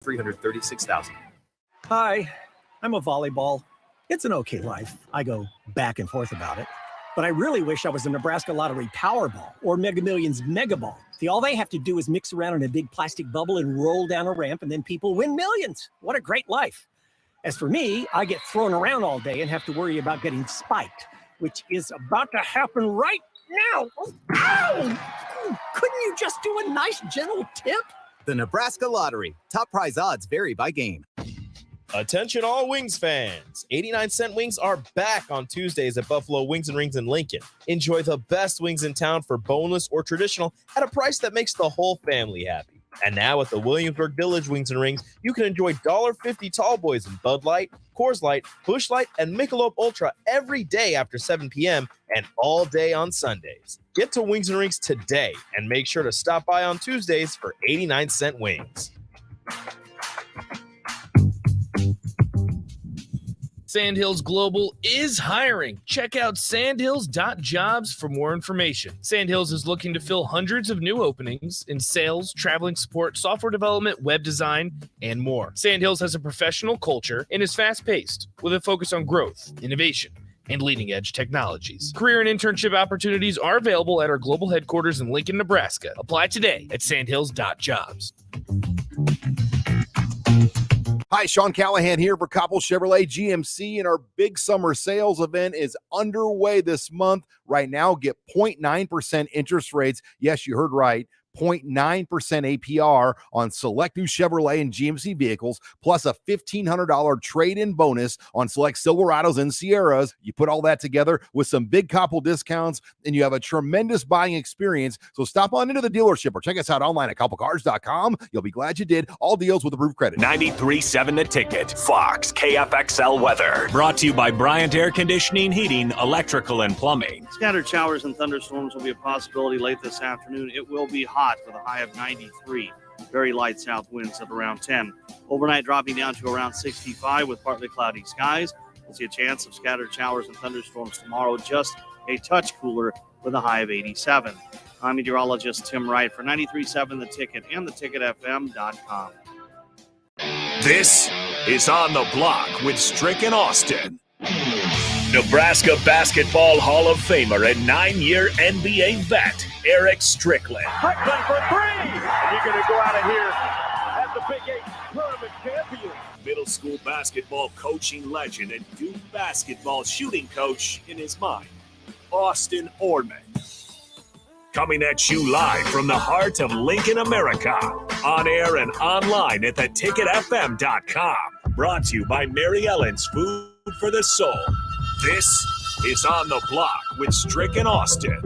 $336,000. Hi, I'm a volleyball. It's an okay life. I go back and forth about it. But I really wish I was a Nebraska Lottery Powerball or Mega Millions Mega Ball. All they have to do is mix around in a big plastic bubble and roll down a ramp, and then people win millions. What a great life. As for me, I get thrown around all day and have to worry about getting spiked, which is about to happen right now. Ow! Couldn't you just do a nice, gentle tip? The Nebraska Lottery. Top prize odds vary by game. Attention all Wings fans. 89-cent wings are back on Tuesdays at Buffalo Wings and Rings in Lincoln. Enjoy the best wings in town for boneless or traditional at a price that makes the whole family happy. And now at the Williamsburg Village Wings and Rings, you can enjoy $1.50 tall boys in Bud Light, Coors Light, Busch Light, and Michelob Ultra every day after 7 p.m. and all day on Sundays. Get to Wings and Rings today and make sure to stop by on Tuesdays for 89-cent wings. Sandhills Global is hiring. Check out sandhills.jobs for more information. Sandhills is looking to fill hundreds of new openings in sales, traveling support, software development, web design, and more. Sandhills has a professional culture and is fast-paced with a focus on growth, innovation, and leading-edge technologies. Career and internship opportunities are available at our global headquarters in Lincoln, Nebraska. Apply today at sandhills.jobs. Hi, Sean Callahan here for Coppell Chevrolet GMC, and our big summer sales event is underway this month. Right now, get 0.9% interest rates. Yes, you heard right. 0.9% APR on select new Chevrolet and GMC vehicles, plus a $1,500 trade-in bonus on select Silverados and Sierras. You put all that together with some big Coppell discounts, and you have a tremendous buying experience. So stop on into the dealership or check us out online at CoppellCars.com. You'll be glad you did. All deals with approved credit. 93.7 The Ticket. Fox KFXL weather. Brought to you by Bryant Air Conditioning, Heating, Electrical, and Plumbing. Scattered showers and thunderstorms will be a possibility late this afternoon. It will be hot with a high of 93. Very light south winds at around 10. Overnight dropping down to around 65 with partly cloudy skies. We'll see a chance of scattered showers and thunderstorms tomorrow, just a touch cooler with a high of 87. I'm meteorologist Tim Wright for 93.7 The Ticket and theticketfm.com. This is On the Block with Strick and Austin. Nebraska Basketball Hall of Famer and 9-year NBA vet, Eric Strickland. Strickland for three! And you're going to go out of here as the Big 8 tournament champion. Middle school basketball coaching legend and Duke basketball shooting coach in his mind, Austin Orman. Coming at you live from the heart of Lincoln, America. On air and online at theticketfm.com. Brought to you by Mary Ellen's Food for the Soul. This is On the Block with Strick and Austin.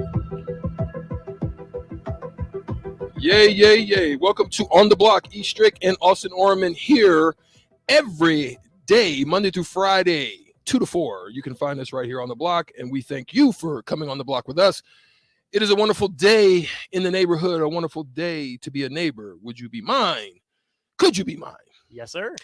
Yay, yay, yay. Welcome to On the Block. E. Strick and Austin Orman here every day, Monday through Friday, 2 to 4. You can find us right here on the block, and we thank you for coming on the block with us. It is a wonderful day in the neighborhood, a wonderful day to be a neighbor. Would you be mine? Could you be mine? Yes, sir.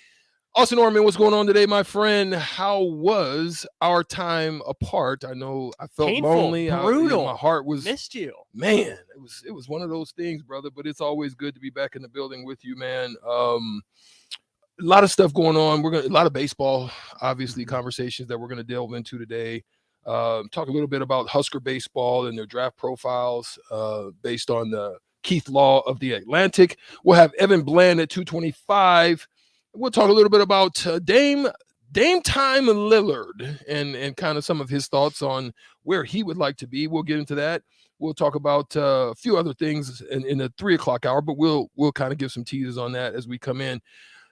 Austin Orman, what's going on today, my friend? How was our time apart? I know I felt painful, lonely. brutal. My heart was missed you. Man, it was one of those things, brother. But it's always good to be back in the building with you, man. A lot of stuff going on. A lot of baseball, obviously, conversations that we're gonna delve into today. Talk a little bit about Husker baseball and their draft profiles based on the Keith Law of the Atlantic. We'll have Evan Bland at 225. We'll talk a little bit about Dame Time Lillard and kind of some of his thoughts on where he would like to be. We'll get into that. We'll talk about a few other things in the 3 o'clock hour, but we'll kind of give some teasers on that as we come in.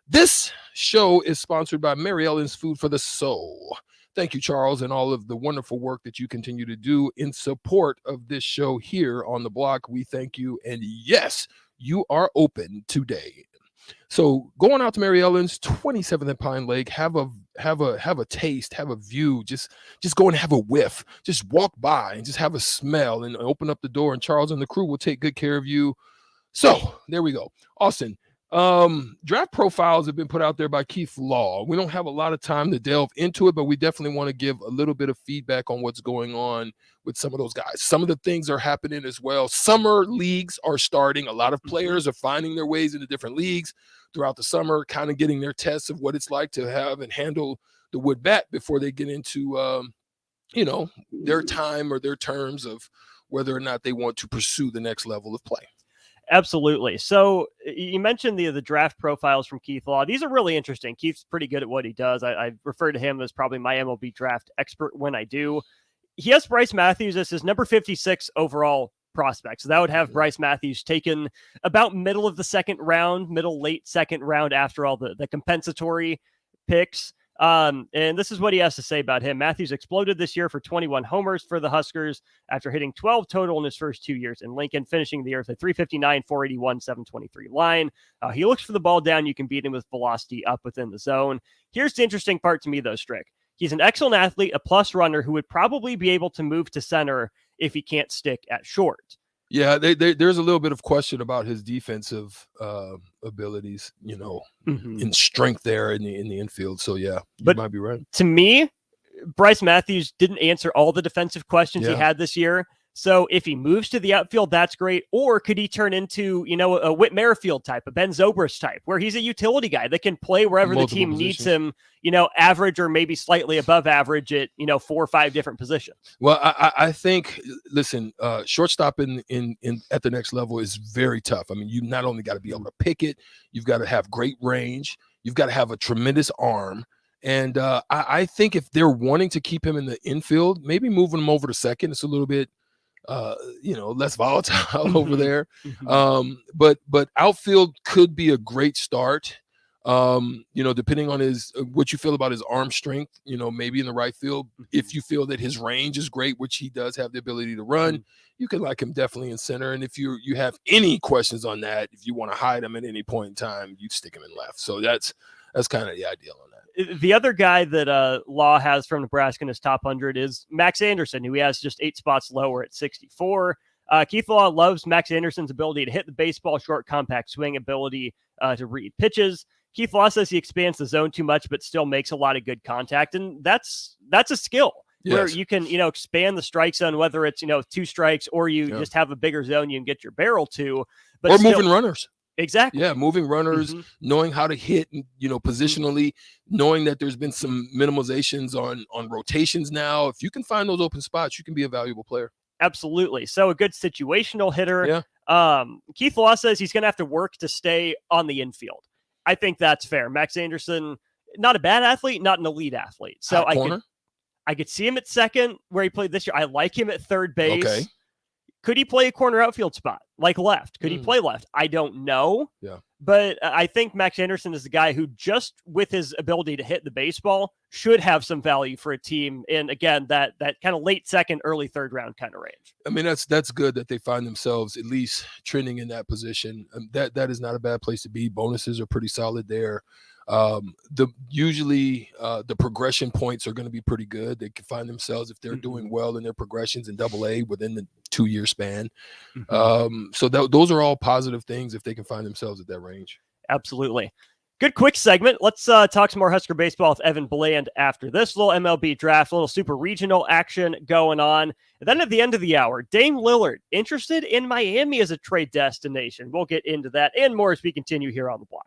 This show is sponsored by Mary Ellen's Food for the Soul. Thank you, Charles, and all of the wonderful work that you continue to do in support of this show here on the block. We thank you. And yes, you are open today. So going out to Mary Ellen's, 27th and Pine Lake, have a taste, have a view, just go and have a whiff, just walk by and just have a smell and open up the door, and Charles and the crew will take good care of you. So there we go. Austin, Draft profiles have been put out there by Keith Law. We don't have a lot of time to delve into it, but we definitely want to give a little bit of feedback on what's going on with some of those guys. Some of the things are happening as well. Summer leagues are starting. A lot of players are finding their ways into different leagues throughout the summer, kind of getting their tests of what it's like to have and handle the wood bat before they get into, their time or their terms of whether or not they want to pursue the next level of play. Absolutely. So you mentioned the draft profiles from Keith Law. These are really interesting. Keith's pretty good at what he does. I refer to him as probably my MLB draft expert when I do. He has Bryce Matthews as his number 56 overall prospect. So that would have Bryce Matthews taken about middle of the second round, late second round after all the compensatory picks. And this is what he has to say about him. Matthews exploded this year for 21 homers for the Huskers after hitting 12 total in his first 2 years in Lincoln, finishing the year with a 359, 481, 723 line. He looks for the ball down. You can beat him with velocity up within the zone. Here's the interesting part to me, though, Strick. He's an excellent athlete, a plus runner who would probably be able to move to center if he can't stick at short. Yeah, there's a little bit of question about his defensive abilities, in strength there in the infield. So, yeah, you might be right. To me, Bryce Matthews didn't answer all the defensive questions he had this year. So if he moves to the outfield, that's great. Or could he turn into, a Whit Merrifield type, a Ben Zobrist type, where he's a utility guy that can play wherever the team needs him, average or maybe slightly above average at, 4 or 5 different positions. Well, I think, listen, shortstop in at the next level is very tough. I mean, you not only got to be able to pick it, you've got to have great range, you've got to have a tremendous arm. And I think if they're wanting to keep him in the infield, maybe moving him over to second, it's a little bit less volatile over there. But outfield could be a great start. Depending on what you feel about his arm strength, maybe in the right field. If you feel that his range is great, which he does have the ability to run, you can like him definitely in center. And if you have any questions on that, if you want to hide him at any point in time, you stick him in left. So that's kind of the ideal on that. The other guy that Law has from Nebraska in his top 100 is Max Anderson, who he has just 8 spots lower at 64. Keith Law loves Max Anderson's ability to hit the baseball, short, compact swing, ability to read pitches. Keith Law says he expands the zone too much, but still makes a lot of good contact, and that's a skill. Yes. Where you can expand the strike zone, whether it's 2 strikes or you just have a bigger zone you can get your barrel to, but or moving runners. Exactly. Yeah, moving runners, knowing how to hit, positionally, knowing that there's been some minimizations on rotations now. If you can find those open spots, you can be a valuable player. Absolutely. So a good situational hitter. Yeah. Keith Law says he's going to have to work to stay on the infield. I think that's fair. Max Anderson, not a bad athlete, not an elite athlete. So I could see him at second where he played this year. I like him at third base. Okay. Could he play a corner outfield spot like left? Could he play left? I don't know. Yeah. But I think Max Anderson is the guy who just with his ability to hit the baseball should have some value for a team in, again, that kind of late second, early third round kind of range. I mean, that's good that they find themselves at least trending in that position. That is not a bad place to be. Bonuses are pretty solid there. Usually the progression points are going to be pretty good. They can find themselves if they're doing well in their progressions in AA within the 2-year span. So those are all positive things if they can find themselves at that range. Absolutely. Good quick segment. Let's talk some more Husker baseball with Evan Bland after this little MLB draft, a little super regional action going on. And then at the end of the hour, Dame Lillard interested in Miami as a trade destination. We'll get into that and more as we continue here on the block.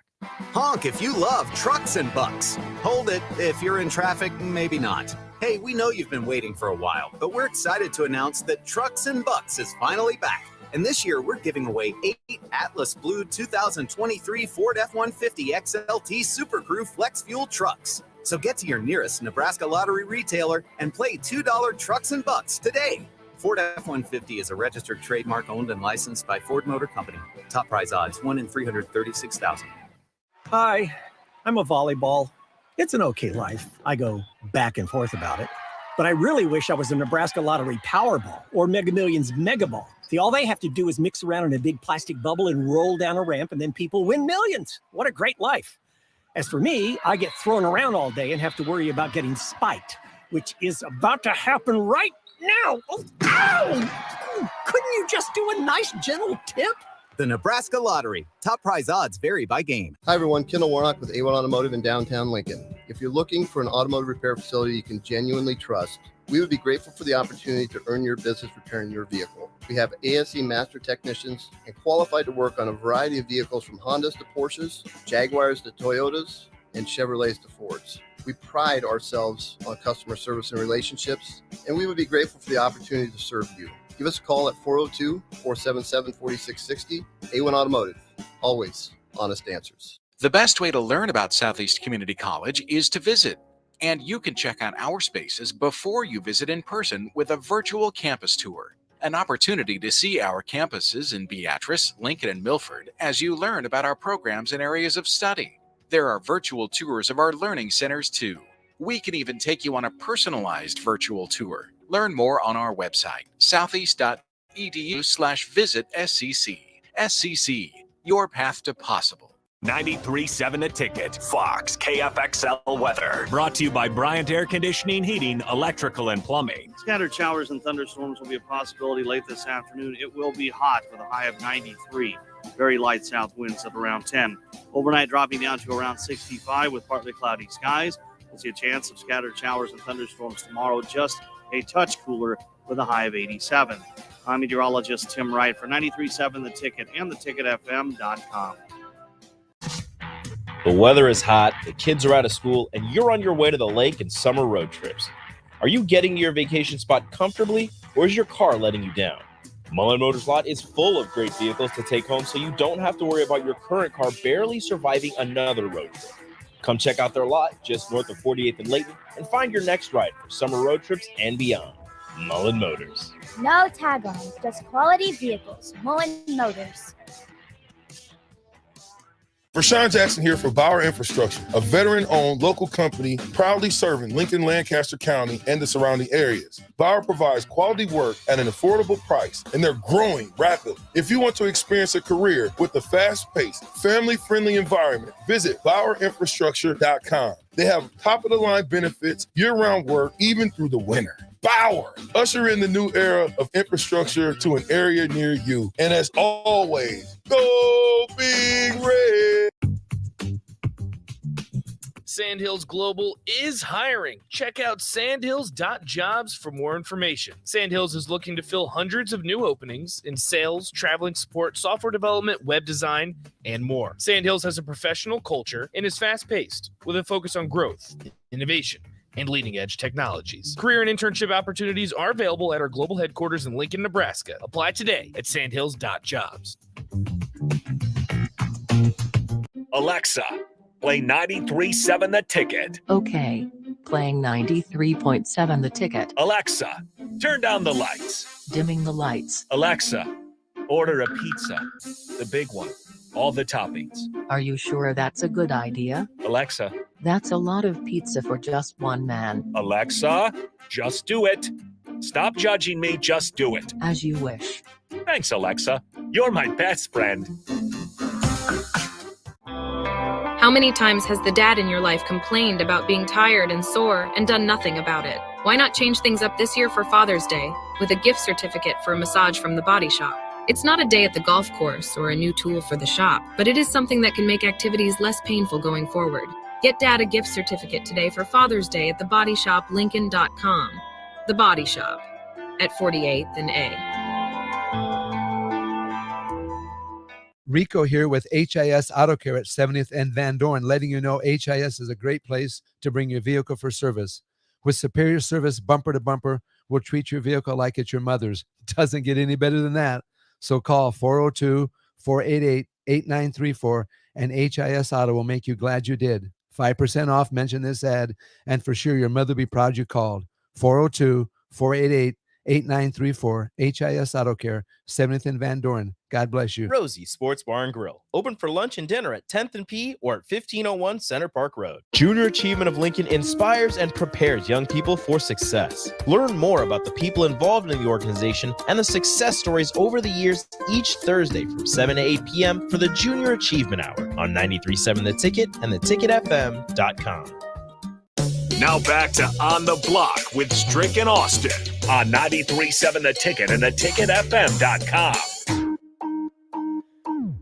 Honk if you love trucks and bucks. Hold it if you're in traffic, maybe not. Hey, we know you've been waiting for a while, but we're excited to announce that Trucks and Bucks is finally back. And this year, we're giving away 8 Atlas Blue 2023 Ford F-150 XLT Super Crew Flex Fuel trucks. So get to your nearest Nebraska Lottery retailer and play $2 Trucks and Bucks today. Ford F-150 is a registered trademark owned and licensed by Ford Motor Company. Top prize odds, 1 in 336,000. Hi, I'm a volleyball. It's an okay life. I go back and forth about it. But I really wish I was a Nebraska Lottery Powerball or Mega Millions Mega Ball. All they have to do is mix around in a big plastic bubble and roll down a ramp, and then people win millions. What a great life. As for me, I get thrown around all day and have to worry about getting spiked, which is about to happen right now. Oh, ow! Couldn't you just do a nice, gentle tip? The Nebraska Lottery. Top prize odds vary by game. Hi, everyone. Kendall Warnock with A1 Automotive in downtown Lincoln. If you're looking for an automotive repair facility you can genuinely trust, we would be grateful for the opportunity to earn your business repairing your vehicle. We have ASE master technicians and qualified to work on a variety of vehicles from Hondas to Porsches, Jaguars to Toyotas, and Chevrolets to Fords. We pride ourselves on customer service and relationships, and we would be grateful for the opportunity to serve you. Give us a call at 402-477-4660. A1 Automotive. Always honest answers. The best way to learn about Southeast Community College is to visit. And you can check out our spaces before you visit in person with a virtual campus tour. An opportunity to see our campuses in Beatrice, Lincoln, and Milford as you learn about our programs and areas of study. There are virtual tours of our learning centers too. We can even take you on a personalized virtual tour. Learn more on our website, southeast.edu/visit SCC. SCC, your path to possible. 93.7 The Ticket, Fox, KFXL weather. Brought to you by Bryant Air Conditioning, Heating, Electrical, and Plumbing. Scattered showers and thunderstorms will be a possibility late this afternoon. It will be hot with a high of 93. Very light south winds at around 10. Overnight dropping down to around 65 with partly cloudy skies. We'll see a chance of scattered showers and thunderstorms tomorrow, just a touch cooler with a high of 87. I'm meteorologist Tim Wright for 93.7 The Ticket and theticketfm.com. The weather is hot, the kids are out of school, and you're on your way to the lake and summer road trips. Are you getting to your vacation spot comfortably, or is your car letting you down? Mullen Motors Lot is full of great vehicles to take home so you don't have to worry about your current car barely surviving another road trip. Come check out their lot just north of 48th and Layton and find your next ride for summer road trips and beyond. Mullen Motors. No tag-ons, just quality vehicles. Mullen Motors. Rashawn Jackson here for Bauer Infrastructure, a veteran-owned local company proudly serving Lincoln, Lancaster County, and the surrounding areas. Bauer provides quality work at an affordable price, and they're growing rapidly. If you want to experience a career with a fast-paced, family-friendly environment, visit BauerInfrastructure.com. They have top-of-the-line benefits, year-round work, even through the winter. Bauer, usher in the new era of infrastructure to an area near you. And as always, go Big Red. Sandhills Global is hiring. Check out sandhills.jobs for more information. Sandhills is looking to fill hundreds of new openings in sales, traveling support, software development, web design, and more. Sandhills has a professional culture and is fast-paced with a focus on growth, innovation, and leading-edge technologies. Career and internship opportunities are available at our global headquarters in Lincoln, Nebraska. Apply today at sandhills.jobs. Alexa, play 93.7 The Ticket. Okay, playing 93.7 The Ticket. Alexa, turn down the lights. Dimming the lights. Alexa, order a pizza, the big one, all the toppings. Are you sure that's a good idea? Alexa. That's a lot of pizza for just one man. Alexa, just do it. Stop judging me, just do it. As you wish. Thanks, Alexa. You're my best friend. How many times has the dad in your life complained about being tired and sore and done nothing about it? Why not change things up this year for Father's Day with a gift certificate for a massage from the Body Shop? It's not a day at the golf course or a new tool for the shop, but it is something that can make activities less painful going forward. Get Dad a gift certificate today for Father's Day at thebodyshoplincoln.com. The Body Shop at 48th and A. Rico here with HIS Auto Care at 70th and Van Dorn, letting you know HIS is a great place to bring your vehicle for service. With superior service, bumper to bumper, we'll treat your vehicle like it's your mother's. Doesn't get any better than that. So call 402-488-8934 and HIS Auto will make you glad you did. 5% off, mention this ad, and for sure your mother will be proud you called. 402-488-8934, HIS Auto Care, 70th and Van Dorn. God bless you. Rosie Sports Bar and Grill, open for lunch and dinner at 10th and P or at 1501 Center Park Road. Junior Achievement of Lincoln inspires and prepares young people for success. Learn more about the people involved in the organization and the success stories over the years each Thursday from 7 to 8 p.m. for the Junior Achievement Hour on 93.7 The Ticket and theticketfm.com. Now back to On the Block with Strick and Austin on 93.7 The Ticket and theticketfm.com.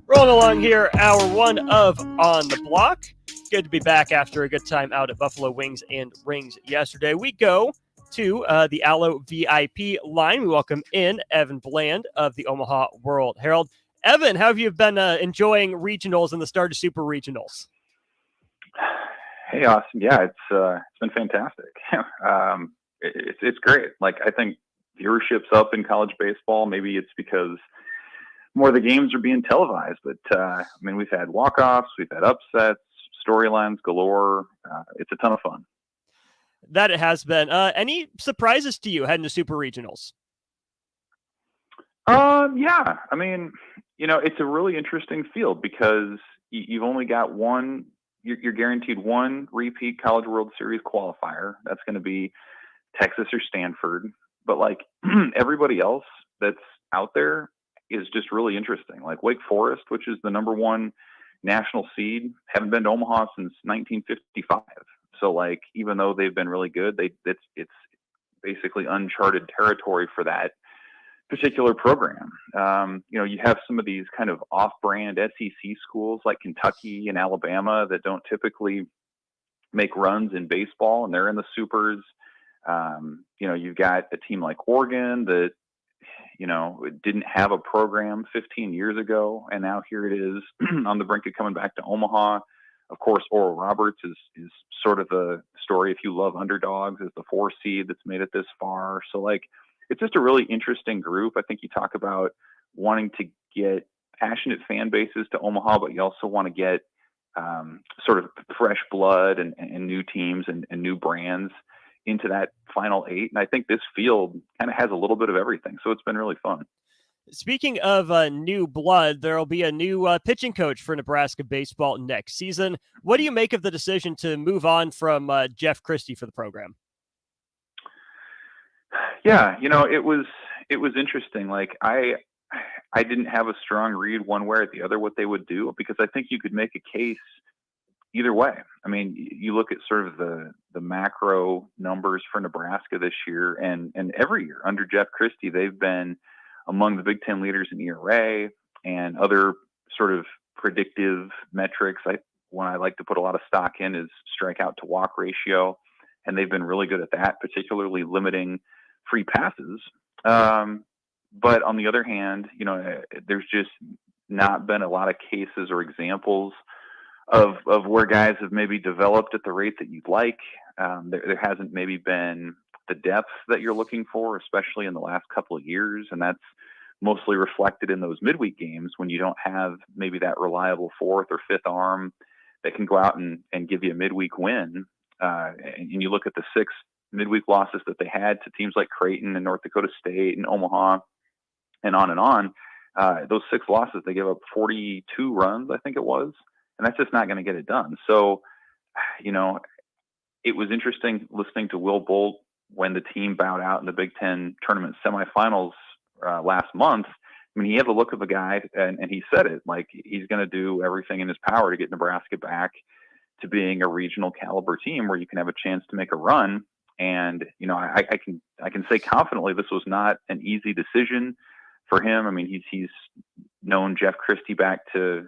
Rolling along here, hour one of On the Block. Good to be back after a good time out at Buffalo Wings and Rings yesterday. We go to the Allo VIP line. We welcome in Evan Bland of the Omaha World Herald. Evan, how have you been enjoying regionals and the start of Super Regionals? Hey, Austin. Yeah, it's been fantastic. It's great. Like, I think viewership's up in college baseball. Maybe it's because more of the games are being televised, but I mean, we've had walk-offs, we've had upsets, storylines galore. It's a ton of fun. That it has been. Any surprises to you heading to Super Regionals? Yeah. I mean, it's a really interesting field because you've only got one. You're guaranteed one repeat College World Series qualifier. That's going to be Texas or Stanford. But like everybody else that's out there is just really interesting. Like Wake Forest, which is the number one national seed, haven't been to Omaha since 1955. So like, even though they've been really good, it's basically uncharted territory for that particular program. You have some of these kind of off-brand SEC schools like Kentucky and Alabama that don't typically make runs in baseball, and they're in the supers. You've got a team like Oregon that, didn't have a program 15 years ago, and now here it is on the brink of coming back to Omaha. Of course, Oral Roberts is sort of the story, if you love underdogs, is the 4 seed that's made it this far. So like, it's just a really interesting group. I think you talk about wanting to get passionate fan bases to Omaha, but you also want to get sort of fresh blood and new teams and new brands into that final 8. And I think this field kind of has a little bit of everything. So it's been really fun. Speaking of new blood, there will be a new pitching coach for Nebraska baseball next season. What do you make of the decision to move on from Jeff Christie for the program? Yeah, it was interesting. Like I didn't have a strong read one way or the other what they would do, because I think you could make a case either way. I mean, you look at sort of the macro numbers for Nebraska this year, and every year under Jeff Christie, they've been among the Big Ten leaders in ERA and other sort of predictive metrics. One I like to put a lot of stock in is strikeout to walk ratio, and they've been really good at that, particularly limiting free passes. But on the other hand, there's just not been a lot of cases or examples of where guys have maybe developed at the rate that you'd like. There hasn't maybe been the depth that you're looking for, especially in the last couple of years. And that's mostly reflected in those midweek games when you don't have maybe that reliable 4th or 5th arm that can go out and give you a midweek win. And you look at the 6 midweek losses that they had to teams like Creighton and North Dakota State and Omaha and on and on. Those 6 losses, they gave up 42 runs, I think it was. And that's just not going to get it done. So, it was interesting listening to Will Bolt when the team bowed out in the Big Ten tournament semifinals last month. I mean, he had the look of a guy, and he said it, like he's going to do everything in his power to get Nebraska back to being a regional caliber team where you can have a chance to make a run. And, I can say confidently this was not an easy decision for him. I mean, he's known Jeff Christie back to,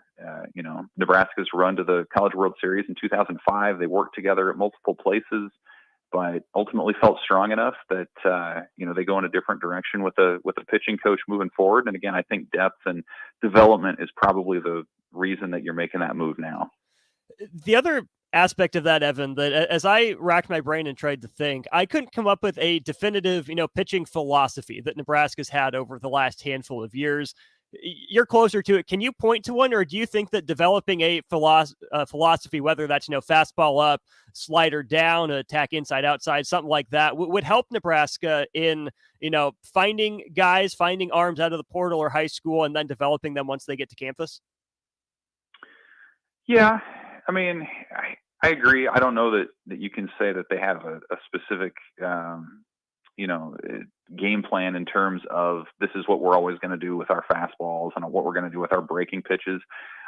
Nebraska's run to the College World Series in 2005. They worked together at multiple places, but ultimately felt strong enough that, they go in a different direction with a pitching coach moving forward. And again, I think depth and development is probably the reason that you're making that move now. The other aspect of that, Evan, that as I racked my brain and tried to think, I couldn't come up with a definitive, pitching philosophy that Nebraska's had over the last handful of years. You're closer to it. Can you point to one, or do you think that developing a philosophy, whether that's, fastball up, slider down, attack inside, outside, something like that, would help Nebraska in, finding guys, finding arms out of the portal or high school, and then developing them once they get to campus? Yeah. I mean, I agree. I don't know that you can say that they have a specific, game plan in terms of this is what we're always going to do with our fastballs and what we're going to do with our breaking pitches.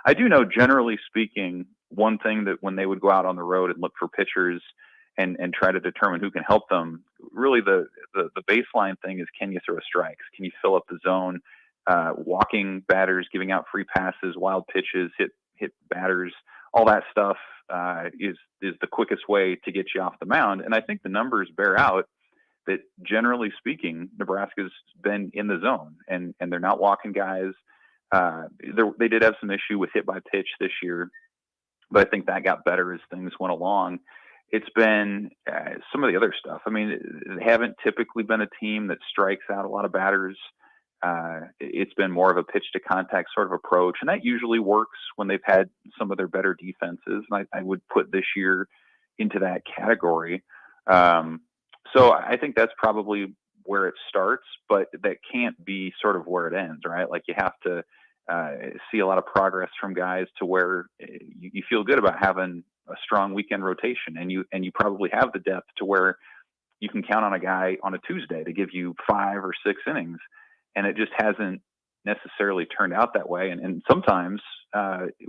I do know, generally speaking, one thing that when they would go out on the road and look for pitchers and try to determine who can help them, really the baseline thing is, can you throw strikes? Can you fill up the zone? walking batters, giving out free passes, wild pitches, hit batters, all that stuff is the quickest way to get you off the mound. And I think the numbers bear out that, generally speaking, Nebraska's been in the zone, and they're not walking guys. They did have some issue with hit by pitch this year, but I think that got better as things went along. It's been some of the other stuff. I mean, they haven't typically been a team that strikes out a lot of batters. It's been more of a pitch to contact sort of approach, and that usually works when they've had some of their better defenses. And I would put this year into that category. So I think that's probably where it starts, but that can't be sort of where it ends, right? Like, you have to see a lot of progress from guys to where you feel good about having a strong weekend rotation, and you probably have the depth to where you can count on a guy on a Tuesday to give you 5 or 6 innings. And it just hasn't necessarily turned out that way. And sometimes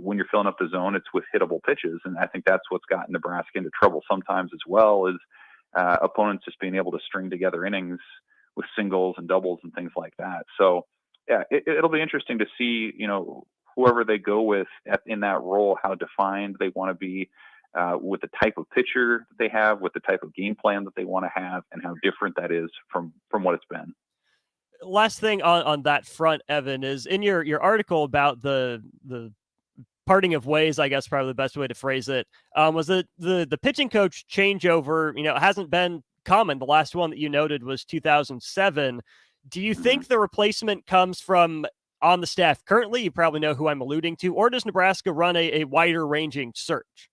when you're filling up the zone, it's with hittable pitches. And I think that's what's gotten Nebraska into trouble sometimes as well, is opponents just being able to string together innings with singles and doubles and things like that. So yeah, it'll be interesting to see, whoever they go with in that role, how defined they want to be with the type of pitcher that they have, with the type of game plan that they want to have, and how different that is from what it's been. Last thing on that front, Evan, is in your article about the parting of ways, I guess probably the best way to phrase it, was that the pitching coach changeover, hasn't been common. The last one that you noted was 2007. Do you think the replacement comes from on the staff currently? You probably know who I'm alluding to. Or does Nebraska run a wider ranging search?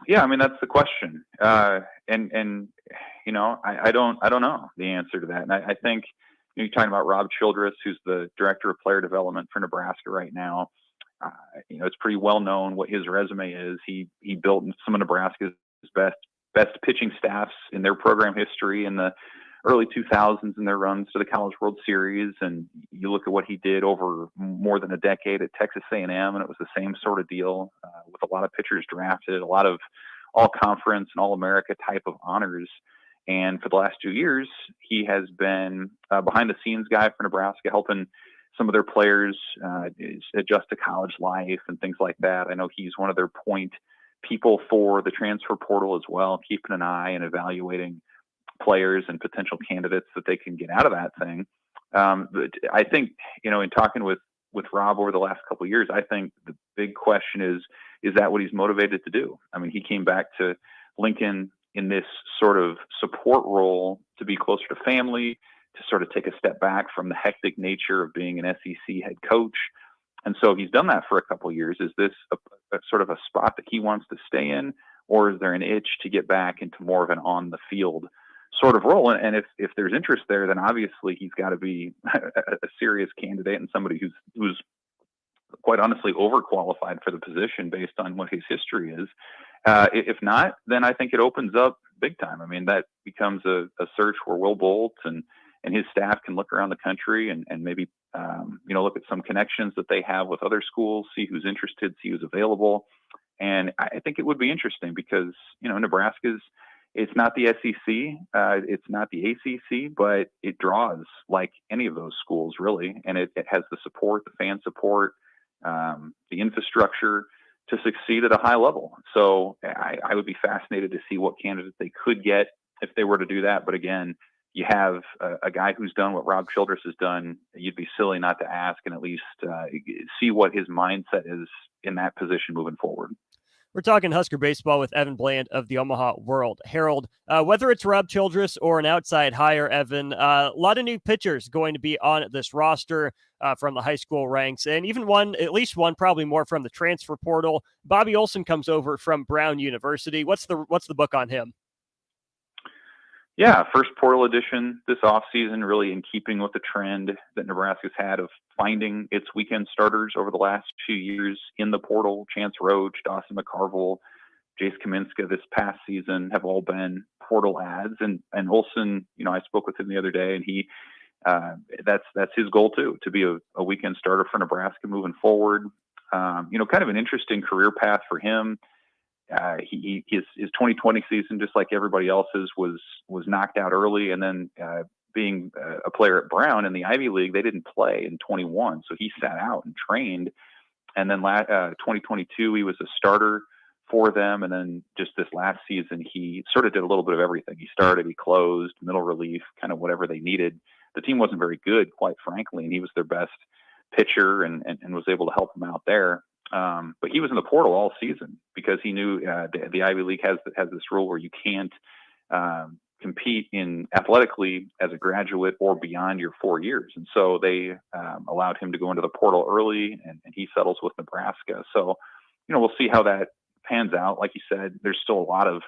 Yeah, I mean, that's the question. I don't know the answer to that. And I think you're talking about Rob Childress, who's the director of player development for Nebraska right now. It's pretty well known what his resume is. He built some of Nebraska's best pitching staffs in their program history in the early 2000s in their runs to the College World Series. And you look at what he did over more than a decade at Texas A&M, and it was the same sort of deal with a lot of pitchers drafted, a lot of all-conference and all-America type of honors. And for the last 2 years, he has been behind-the-scenes guy for Nebraska, helping some of their players adjust to college life and things like that. I know he's one of their point people for the transfer portal as well, keeping an eye and evaluating players and potential candidates that they can get out of that thing. But I think, in talking with Rob over the last couple of years, I think the big question is that what he's motivated to do? I mean, he came back to Lincoln in this sort of support role to be closer to family, to sort of take a step back from the hectic nature of being an SEC head coach. And so he's done that for a couple of years. Is this a sort of a spot that he wants to stay in, or is there an itch to get back into more of an on the field sort of role? And if there's interest there, then obviously he's got to be a serious candidate and somebody who's quite honestly overqualified for the position based on what his history is. If not, then I think it opens up big time. I mean, that becomes a search where Will Bolt and his staff can look around the country and maybe look at some connections that they have with other schools, see who's interested, see who's available. And I think it would be interesting because, Nebraska's, it's not the SEC, it's not the ACC, but it draws like any of those schools really. And it has the support, the fan support, the infrastructure to succeed at a high level. So I would be fascinated to see what candidates they could get if they were to do that. But again, you have a guy who's done what Rob Childress has done. You'd be silly not to ask and at least see what his mindset is in that position moving forward. We're talking Husker baseball with Evan Bland of the Omaha World Herald. Whether it's Rob Childress or an outside hire, Evan, a lot of new pitchers going to be on this roster from the high school ranks, and even at least one, probably more from the transfer portal. Bobby Olson comes over from Brown University. What's the book on him? Yeah, first portal edition this offseason, really in keeping with the trend that Nebraska's had of finding its weekend starters over the last few years in the portal. Chance Roach, Dawson McCarville, Jace Kaminska this past season have all been portal ads. And Olson, I spoke with him the other day, and he that's his goal too, to be a weekend starter for Nebraska moving forward. Kind of an interesting career path for him. His 2020 season, just like everybody else's, was knocked out early, and then being a player at Brown in the Ivy League, they didn't play in 21. So he sat out and trained. And then 2022, he was a starter for them. And then just this last season, he sort of did a little bit of everything. He started, he closed, middle relief, kind of whatever they needed. The team wasn't very good, quite frankly, and he was their best pitcher and was able to help them out there. But he was in the portal all season because he knew the Ivy League has this rule where you can't compete in athletically as a graduate or beyond your 4 years. And so they allowed him to go into the portal early, and he settles with Nebraska. So, we'll see how that pans out. Like you said, there's still a lot of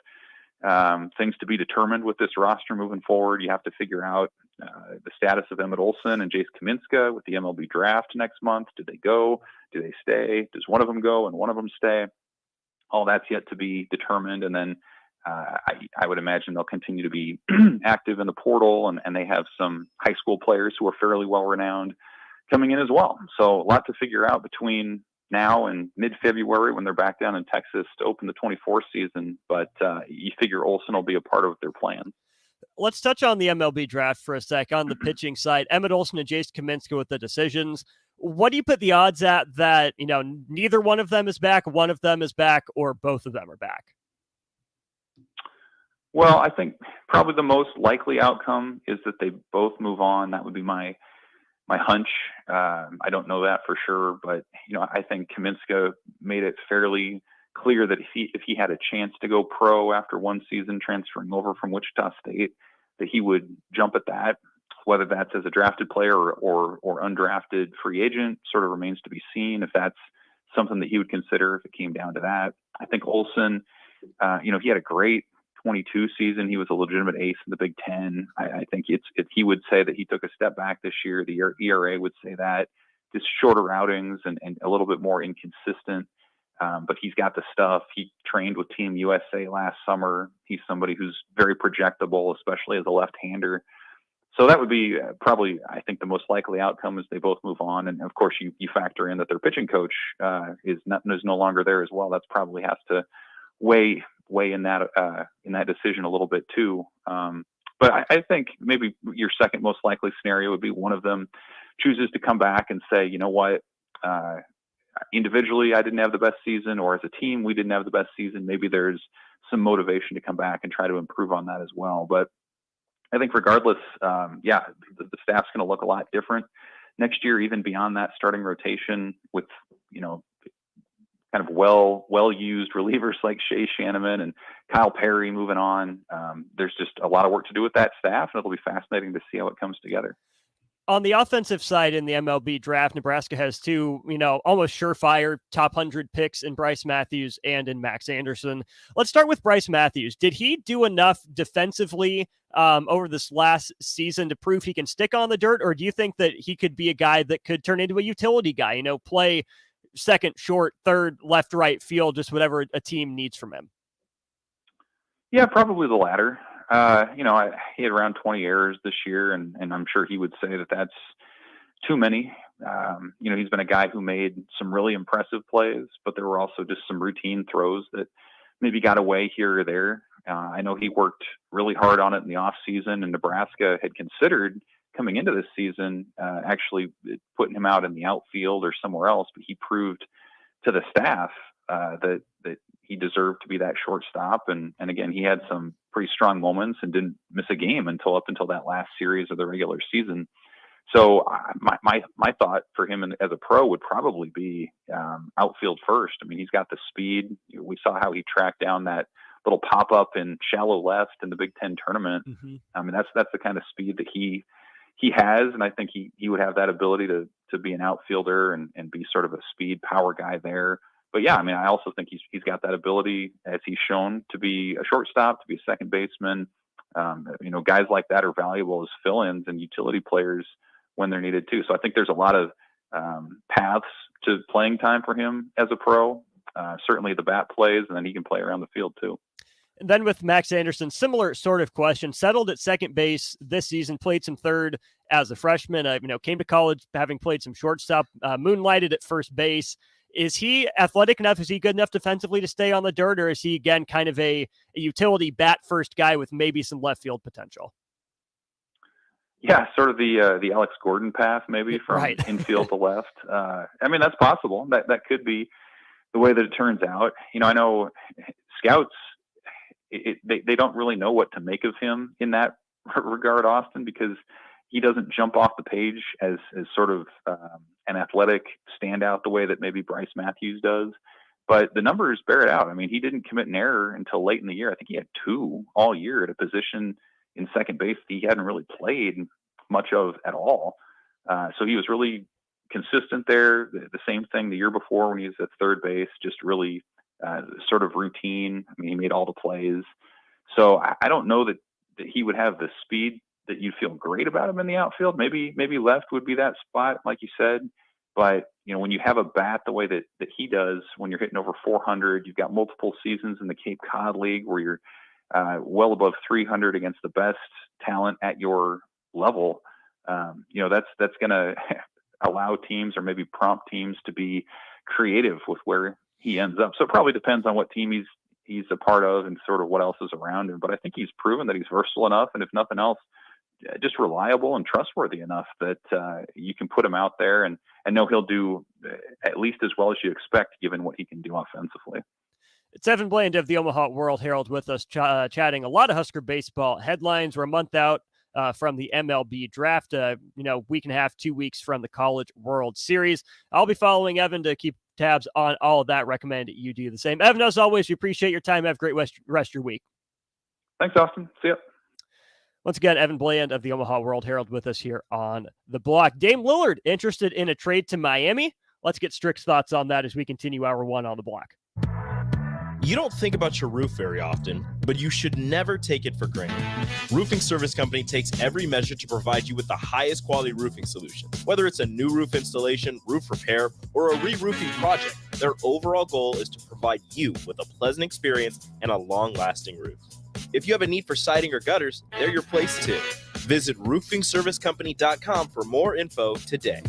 things to be determined with this roster moving forward. You have to figure out the status of Emmett Olson and Jace Kaminska with the MLB draft next month. Do they go? Do they stay? Does one of them go and one of them stay? All that's yet to be determined. And then I would imagine they'll continue to be active in the portal, and they have some high school players who are fairly well renowned coming in as well. So a lot to figure out between now and mid-February when they're back down in Texas to open the 24 season. But you figure Olson will be a part of their plans. Let's touch on the MLB draft for a sec. On the pitching side, Emmett Olson and Jace Kaminska with the decisions. What do you put the odds at that, neither one of them is back, one of them is back, or both of them are back? Well, I think probably the most likely outcome is that they both move on. That would be my hunch. I don't know that for sure, but I think Kaminska made it fairly clear that if he had a chance to go pro after one season transferring over from Wichita State, that he would jump at that. Whether that's as a drafted player or undrafted free agent sort of remains to be seen. If that's something that he would consider if it came down to that. I think Olson, he had a great 22 season. He was a legitimate ace in the Big Ten. I think he would say that he took a step back this year. The ERA would say that. Just shorter outings and a little bit more inconsistent. But he's got the stuff. He trained with Team USA last summer. He's somebody who's very projectable, especially as a left-hander. So that would be probably, I think, the most likely outcome is they both move on. And of course, you factor in that their pitching coach is no longer there as well. That's probably has to weigh in that decision a little bit too. But I think maybe your second most likely scenario would be one of them chooses to come back and say, you know what, individually I didn't have the best season, or as a team we didn't have the best season. Maybe there's some motivation to come back and try to improve on that as well. But I think regardless, the staff's going to look a lot different next year, even beyond that starting rotation with, kind of well-used relievers like Shea Shanneman and Kyle Perry moving on. There's just a lot of work to do with that staff, and it'll be fascinating to see how it comes together. On the offensive side in the MLB draft, Nebraska has two, almost surefire top 100 picks in Bryce Matthews and in Max Anderson. Let's start with Bryce Matthews. Did he do enough defensively over this last season to prove he can stick on the dirt, or do you think that he could be a guy that could turn into a utility guy, play second, short, third, left, right field, just whatever a team needs from him? Yeah, probably the latter. He had around 20 errors this year, and I'm sure he would say that that's too many. He's been a guy who made some really impressive plays, but there were also just some routine throws that maybe got away here or there. I know he worked really hard on it in the off season, and Nebraska had considered coming into this season, actually putting him out in the outfield or somewhere else, but he proved to the staff that he deserved to be that shortstop. And again, he had some pretty strong moments and didn't miss a game up until that last series of the regular season. So my thought for him as a pro would probably be outfield first. I mean, he's got the speed. We saw how he tracked down that little pop up in shallow left in the Big Ten tournament. Mm-hmm. I mean, that's the kind of speed that he has, and I think he would have that ability to be an outfielder and be sort of a speed power guy there. But yeah, I mean, I also think he's got that ability, as he's shown, to be a shortstop, to be a second baseman. Guys like that are valuable as fill-ins and utility players when they're needed too. So I think there's a lot of paths to playing time for him as a pro. Certainly the bat plays, and then he can play around the field too. And then with Max Anderson, similar sort of question. Settled at second base this season, played some third as a freshman. Came to college having played some shortstop, moonlighted at first base. Is he athletic enough? Is he good enough defensively to stay on the dirt, or is he again kind of a utility bat first guy with maybe some left field potential? Yeah, sort of the Alex Gordon path, maybe from Right. infield to left. I mean, that's possible. That could be the way that it turns out. I know scouts, they don't really know what to make of him in that regard, Austin, because he doesn't jump off the page as sort of an athletic standout the way that maybe Bryce Matthews does. But the numbers bear it out. I mean, he didn't commit an error until late in the year. I think he had 2 all year at a position in second base that he hadn't really played much of at all. So he was really consistent there. The same thing the year before when he was at third base, just really sort of routine. I mean, he made all the plays. So I don't know that he would have the speed that you'd feel great about him in the outfield. Maybe left would be that spot, like you said. But, when you have a bat the way that he does, when you're hitting over 400, you've got multiple seasons in the Cape Cod League where you're well above 300 against the best talent at your level. That's going to allow teams or maybe prompt teams to be creative with where he ends up. So it probably depends on what team he's a part of and sort of what else is around him. But I think he's proven that he's versatile enough, and if nothing else, just reliable and trustworthy enough that you can put him out there and know he'll do at least as well as you expect given what he can do offensively. It's Evan Bland of the Omaha World Herald with us chatting a lot of Husker baseball headlines. We're a month out from the MLB draft, week and a half, 2 weeks from the College World Series. I'll be following Evan to keep tabs on all of that. Recommend you do the same. Evan, as always, we appreciate your time. Have a great rest of your week. Thanks, Austin. See ya. Once again, Evan Bland of the Omaha World Herald with us here on the block. Dame Lillard interested in a trade to Miami. Let's get Strick's thoughts on that as we continue hour 1 on the block. You don't think about your roof very often, but you should never take it for granted. Roofing Service Company takes every measure to provide you with the highest quality roofing solution. Whether it's a new roof installation, roof repair, or a re-roofing project, their overall goal is to provide you with a pleasant experience and a long-lasting roof. If you have a need for siding or gutters, they're your place too. Visit roofingservicecompany.com for more info today.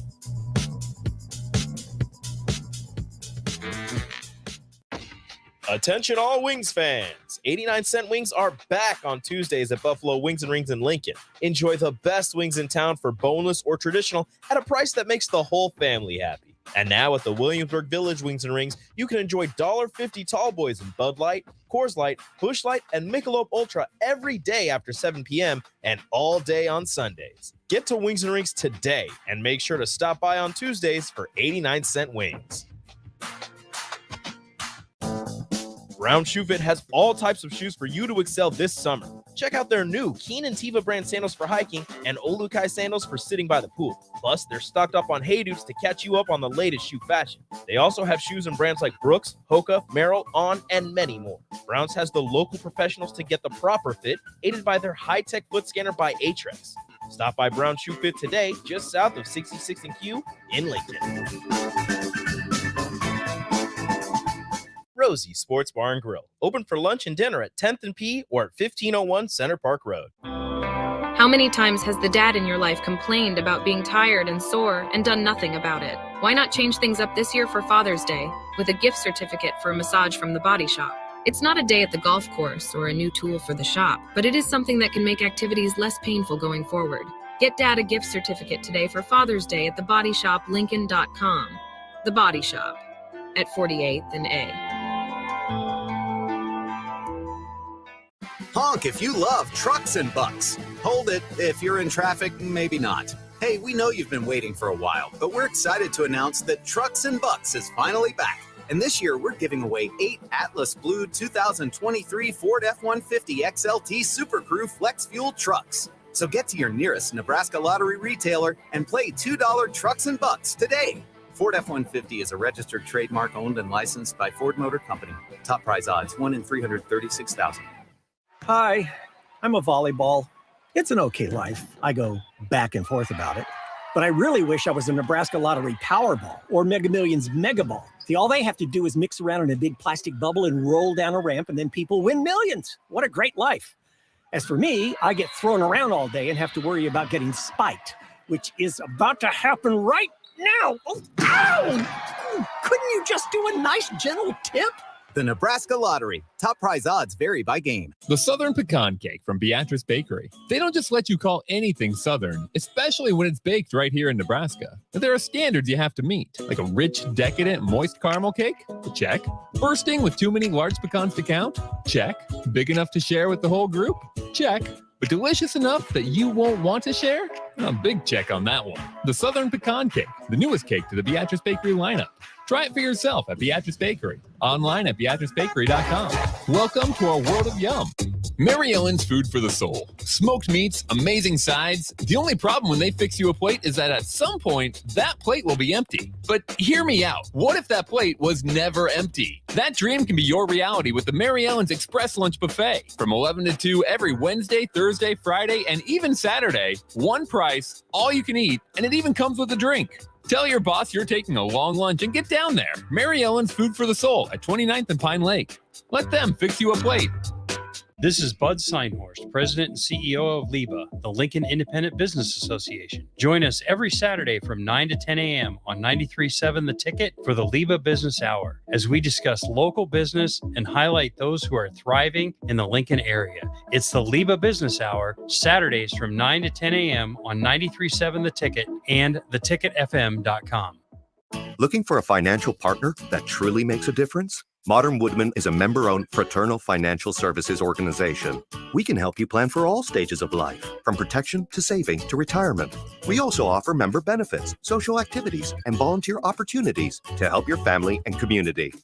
Attention all Wings fans. 89-cent wings are back on Tuesdays at Buffalo Wings and Rings in Lincoln. Enjoy the best wings in town for boneless or traditional at a price that makes the whole family happy. And now at the Williamsburg Village Wings and Rings, you can enjoy $1.50 tall boys in Bud Light, Coors Light, Busch Light, and Michelob Ultra every day after 7 p.m. and all day on Sundays. Get to Wings and Rings today and make sure to stop by on Tuesdays for 89-cent wings. Brown Shoe Fit has all types of shoes for you to excel this summer. Check out their new Keen and Tiva brand sandals for hiking and Olukai sandals for sitting by the pool. Plus, they're stocked up on Hey Dudes to catch you up on the latest shoe fashion. They also have shoes in brands like Brooks, Hoka, Merrell, On, and many more. Browns has the local professionals to get the proper fit, aided by their high-tech foot scanner by Aetrex. Stop by Brown Shoe Fit today, just south of 66th and Q in Lincoln. Rosie's Sports Bar and Grill. Open for lunch and dinner at 10th and P or at 1501 Center Park Road. How many times has the dad in your life complained about being tired and sore and done nothing about it? Why not change things up this year for Father's Day with a gift certificate for a massage from the Body Shop? It's not a day at the golf course or a new tool for the shop, but it is something that can make activities less painful going forward. Get Dad a gift certificate today for Father's Day at thebodyshoplincoln.com. The Body Shop at 48th and A. Honk if you love trucks and bucks. Hold it if you're in traffic, maybe not. Hey, we know you've been waiting for a while, but we're excited to announce that Trucks and Bucks is finally back. And this year, we're giving away 8 Atlas Blue 2023 Ford F-150 XLT Super Crew Flex Fuel trucks. So get to your nearest Nebraska Lottery retailer and play $2 Trucks and Bucks today. Ford F-150 is a registered trademark owned and licensed by Ford Motor Company. Top prize odds, 1 in 336,000. Hi, I'm a volleyball. It's an okay life. I go back and forth about it. But I really wish I was a Nebraska Lottery Powerball or Mega Millions Mega Ball. See, all they have to do is mix around in a big plastic bubble and roll down a ramp, and then people win millions. What a great life. As for me, I get thrown around all day and have to worry about getting spiked, which is about to happen right now. Oh, ow! Couldn't you just do a nice, gentle tip? The Nebraska Lottery. Top prize odds vary by game. The Southern Pecan Cake from Beatrice Bakery. They don't just let you call anything Southern, especially when it's baked right here in Nebraska. But there are standards you have to meet, like a rich, decadent, moist caramel cake? Check. Bursting with too many large pecans to count? Check. Big enough to share with the whole group? Check. But delicious enough that you won't want to share? A big check on that one. The Southern Pecan Cake, the newest cake to the Beatrice Bakery lineup. Try it for yourself at Beatrice Bakery. Online at BeatriceBakery.com. Welcome to our world of yum. Mary Ellen's Food for the Soul. Smoked meats, amazing sides. The only problem when they fix you a plate is that at some point, that plate will be empty. But hear me out. What if that plate was never empty? That dream can be your reality with the Mary Ellen's Express Lunch Buffet. From 11 to 2 every Wednesday, Thursday, Friday, and even Saturday. One price, all you can eat, and it even comes with a drink. Tell your boss you're taking a long lunch and get down there. Mary Ellen's Food for the Soul at 29th and Pine Lake. Let them fix you a plate. This is Bud Seinhorst, President and CEO of LIBA, the Lincoln Independent Business Association. Join us every Saturday from 9 to 10 a.m. on 93.7 The Ticket for the LIBA Business Hour, as we discuss local business and highlight those who are thriving in the Lincoln area. It's the LIBA Business Hour, Saturdays from 9 to 10 a.m. on 93.7 The Ticket and theticketfm.com. Looking for a financial partner that truly makes a difference? Modern Woodman is a member-owned fraternal financial services organization. We can help you plan for all stages of life, from protection to saving to retirement. We also offer member benefits, social activities, and volunteer opportunities to help your family and community.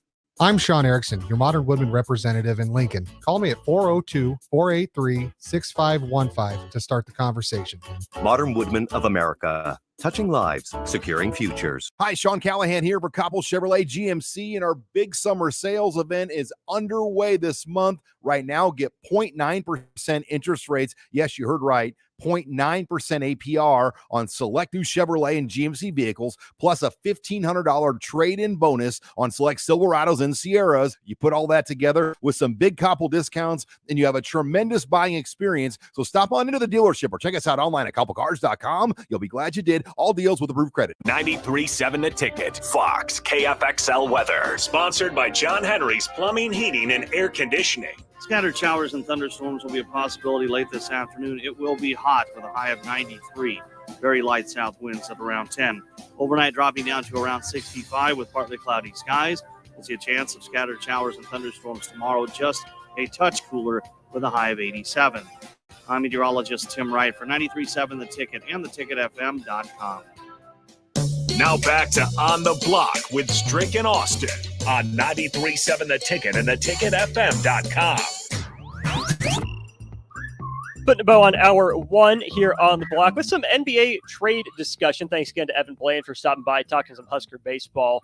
I'm Sean Erickson, your Modern Woodman representative in Lincoln. Call me at 402-483-6515 to start the conversation. Modern Woodman of America. Touching lives, securing futures. Hi, Sean Callahan here for Koppel Chevrolet GMC, and our big summer sales event is underway this month. Right now, get 0.9% interest rates. Yes, you heard right. 0.9% APR on select new Chevrolet and GMC vehicles, plus a $1,500 trade-in bonus on select Silverados and Sierras. You put all that together with some big Koppel discounts, and you have a tremendous buying experience. So stop on into the dealership or check us out online at KoppelCars.com. You'll be glad you did. All deals with approved credit. 93.7 The Ticket. Fox KFXL weather. Sponsored by John Henry's Plumbing, Heating, and Air Conditioning. Scattered showers and thunderstorms will be a possibility late this afternoon. It will be hot with a high of 93. Very light south winds at around 10. Overnight dropping down to around 65 with partly cloudy skies. We'll see a chance of scattered showers and thunderstorms tomorrow, just a touch cooler with a high of 87. I'm meteorologist Tim Wright for 93.7 The Ticket and theticketfm.com. Now back to On the Block with Strick and Austin on 93.7 The Ticket and theticketfm.com. Putting a bow on hour one here on the block with some NBA trade discussion. Thanks again to Evan Bland for stopping by, talking some Husker baseball.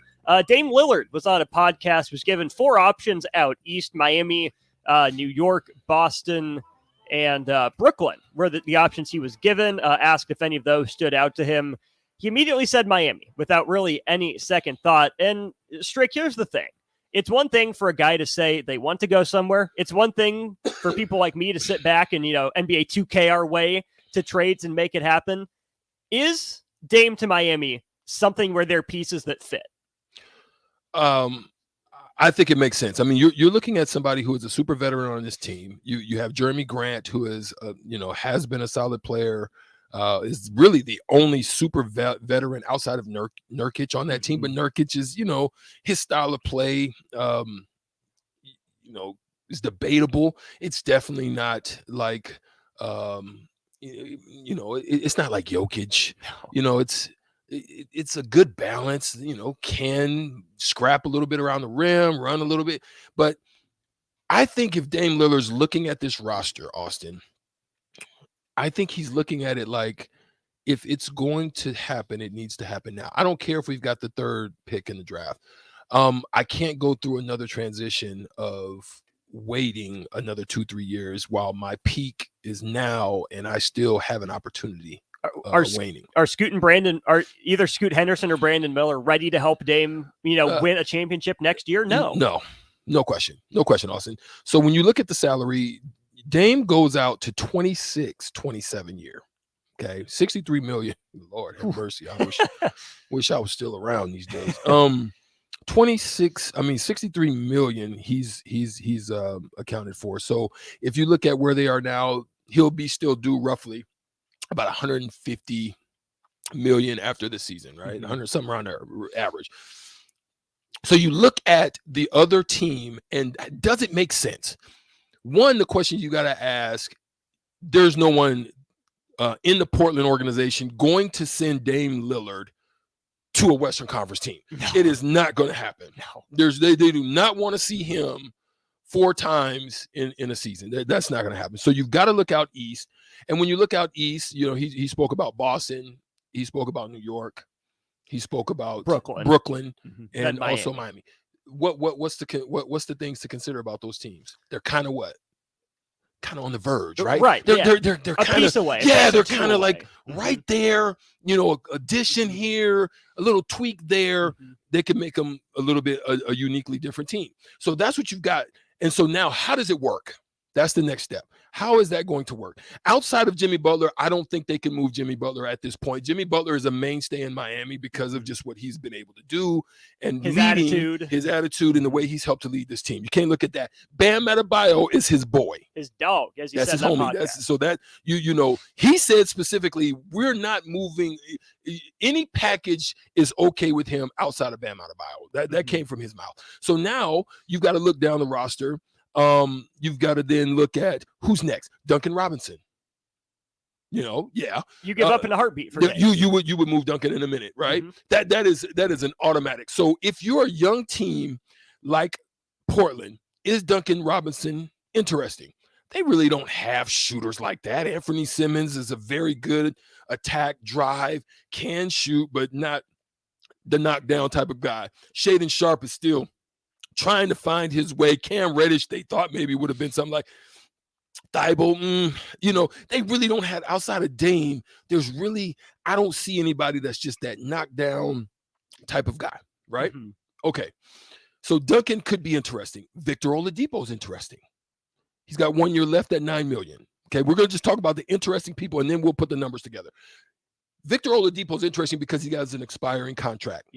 Dame Lillard was on a podcast, was given 4 options out east: Miami, New York, Boston, and Brooklyn were the options he was given. Asked if any of those stood out to him. He immediately said Miami without really any second thought. And Strick, here's the thing. It's one thing for a guy to say they want to go somewhere. It's one thing for people like me to sit back and, NBA 2K our way to trades and make it happen. Is Dame to Miami something where there are pieces that fit? I think it makes sense. I mean, you're looking at somebody who is a super veteran on this team. You have Jeremy Grant, who is, has been a solid player. Is really the only super veteran outside of Nurkic on that team. But Nurkic is, his style of play, is debatable. It's definitely not like, it's not like Jokic. It's a good balance. Can scrap a little bit around the rim, run a little bit. But I think if Dame Lillard's looking at this roster, Austin, I think he's looking at it like, if it's going to happen, it needs to happen now. I don't care if we've got the 3rd pick in the draft. I can't go through another transition of waiting another 2-3 years while my peak is now and I still have an opportunity waning. Are either Scoot Henderson or Brandon Miller ready to help Dame, win a championship next year? No question, Austin. So when you look at the salary, Dame goes out to 27 year. Okay. 63 million. Lord have mercy. I wish I was still around these days. 63 million he's accounted for. So if you look at where they are now, he'll be still due roughly about 150 million after the season, right? 100 something around there average. So you look at the other team, and does it make sense? One, the question you got to ask, there's no one in the Portland organization going to send Dame Lillard to a Western Conference team. No. It is not going to happen. No. They do not want to see him 4 times in a season. That's not going to happen. So you've got to look out east. And when you look out east, you know, he spoke about Boston. He spoke about New York. He spoke about Brooklyn and also Miami. What's the things to consider about those teams? They're kind of kind of on the verge, right? Right. They're kind of away. Yeah, they're kind of like right there. You know, addition here, a little tweak there. They can make them a little bit a uniquely different team. So that's what you've got. And so now, how does it work? That's the next step. How is that going to work? Outside of Jimmy Butler, I don't think they can move Jimmy Butler at this point. Jimmy Butler is a mainstay in Miami because of just what he's been able to do and his attitude and the way he's helped to lead this team. You can't look at that. Bam Adebayo is his boy. His dog, as you That's said. his homie. So that you know, he said specifically, we're not moving. Any package is okay with him outside of Bam Adebayo. That came from his mouth. So now you've got to look down the roster. You've got to then look at who's next. Duncan Robinson. You know, you give up in a heartbeat for you would move Duncan in a minute, right? That is an automatic. So if you're a young team like Portland, is Duncan Robinson interesting? They really don't have shooters like that. Anthony Simmons is a very good attack drive, can shoot, but not the knockdown type of guy. Shaedon Sharpe is still trying to find his way. Cam Reddish, they thought maybe would have been something like Thibault. You know, they really don't have, outside of Dame, I don't see anybody that's just that knockdown type of guy, right? Okay. So Duncan could be interesting. Victor Oladipo is interesting. He's got 1 year left at $9 million. Okay, we're going to just talk about the interesting people, and then we'll put the numbers together. Victor Oladipo is interesting because he has an expiring contract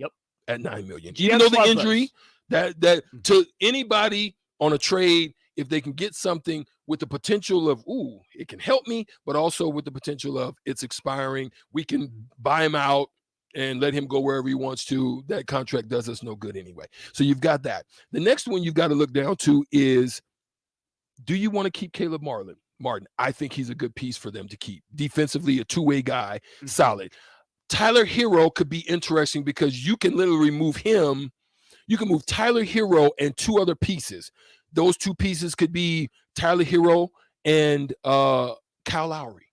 at $9 million. Even though the injury, that to anybody on a trade, if they can get something with the potential of, it can help me, but also with the potential of it's expiring, we can buy him out and let him go wherever he wants to. That contract does us no good anyway. So you've got that. The next one you've got to look down to is, do you want to keep Caleb Martin? I think he's a good piece for them to keep. Defensively, a two-way guy, solid. Tyler Hero could be interesting because you can literally move him. You can move Tyler Hero and 2 other pieces. Those 2 pieces could be Tyler Hero and Kyle Lowry.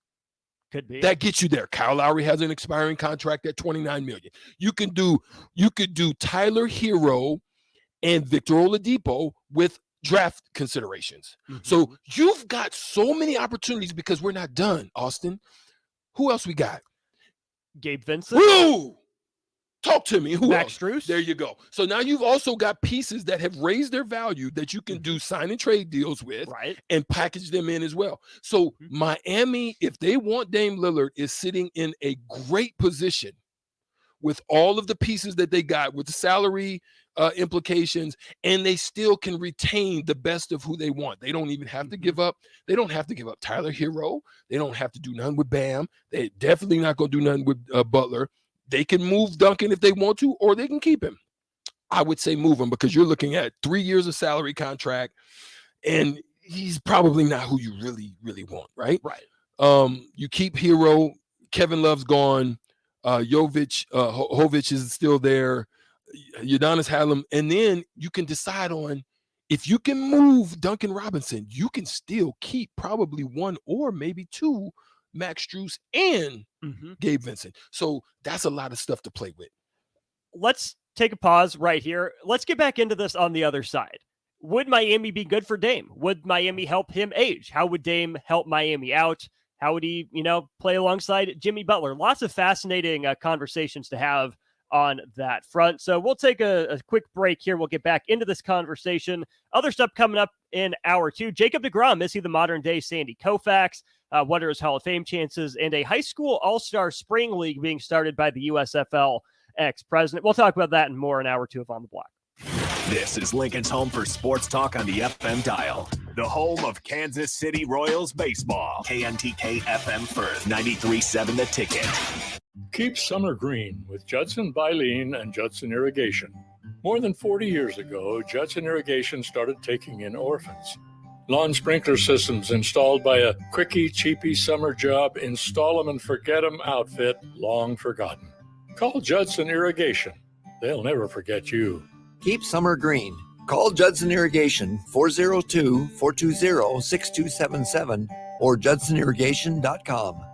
Could be. That gets you there. Kyle Lowry has an expiring contract at $29 million. You could do Tyler Hero and Victor Oladipo with draft considerations. So you've got so many opportunities because we're not done, Austin. Who else we got? Gabe Vincent. Woo! Talk to me. Who Max else? Strus. There you go. So now you've also got pieces that have raised their value that you can do sign and trade deals with, and package them in as well. So Miami, if they want Dame Lillard, is sitting in a great position with all of the pieces that they got, with the salary implications, and they still can retain the best of who they want. They don't even have to give up. They don't have to give up Tyler Hero. They don't have to do nothing with Bam. They're definitely not going to do nothing with Butler. They can move Duncan if they want to, or they can keep him. I would say move him because you're looking at 3 years of salary contract, and he's probably not who you really, really want, right? Right. You keep Hero. Kevin Love's gone. Jovic is still there. Udonis Haslem. And then you can decide on, if you can move Duncan Robinson, you can still keep probably 1 or maybe 2 Max Strus and Gabe Vincent. So that's a lot of stuff to play with. Let's take a pause right here. Let's get back into this on the other side. Would Miami be good for Dame? Would Miami help him age? How would Dame help Miami out? How would he, play alongside Jimmy Butler? Lots of fascinating conversations to have on that front. So we'll take a quick break here. We'll get back into this conversation. Other stuff coming up in hour 2. Jacob DeGrom, is he the modern day Sandy Koufax? What are his Hall of Fame chances? And a high school all-star spring league being started by the USFL ex-president. We'll talk about that and more in hour 2 of On the Block. This is Lincoln's home for sports talk on the FM dial. The home of Kansas City Royals baseball. KNTK FM Firth, 93.7 The Ticket. Keep summer green with Judson Baleen and Judson Irrigation. More than 40 years ago, Judson Irrigation started taking in orphans. Lawn sprinkler systems installed by a quickie, cheapy summer job, install 'em and forget 'em outfit, long forgotten. Call Judson Irrigation. They'll never forget you. Keep summer green. Call Judson Irrigation 402-420-6277 or judsonirrigation.com.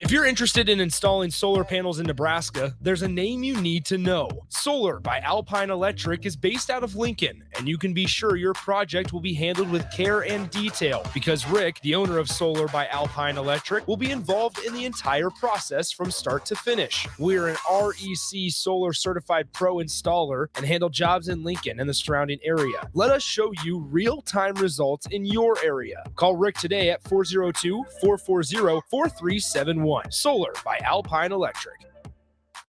If you're interested in installing solar panels in Nebraska, there's a name you need to know. Solar by Alpine Electric is based out of Lincoln, and you can be sure your project will be handled with care and detail because Rick, the owner of Solar by Alpine Electric, will be involved in the entire process from start to finish. We're an REC Solar Certified Pro installer and handle jobs in Lincoln and the surrounding area. Let us show you real-time results in your area. Call Rick today at 402-440-4371. Solar by Alpine Electric.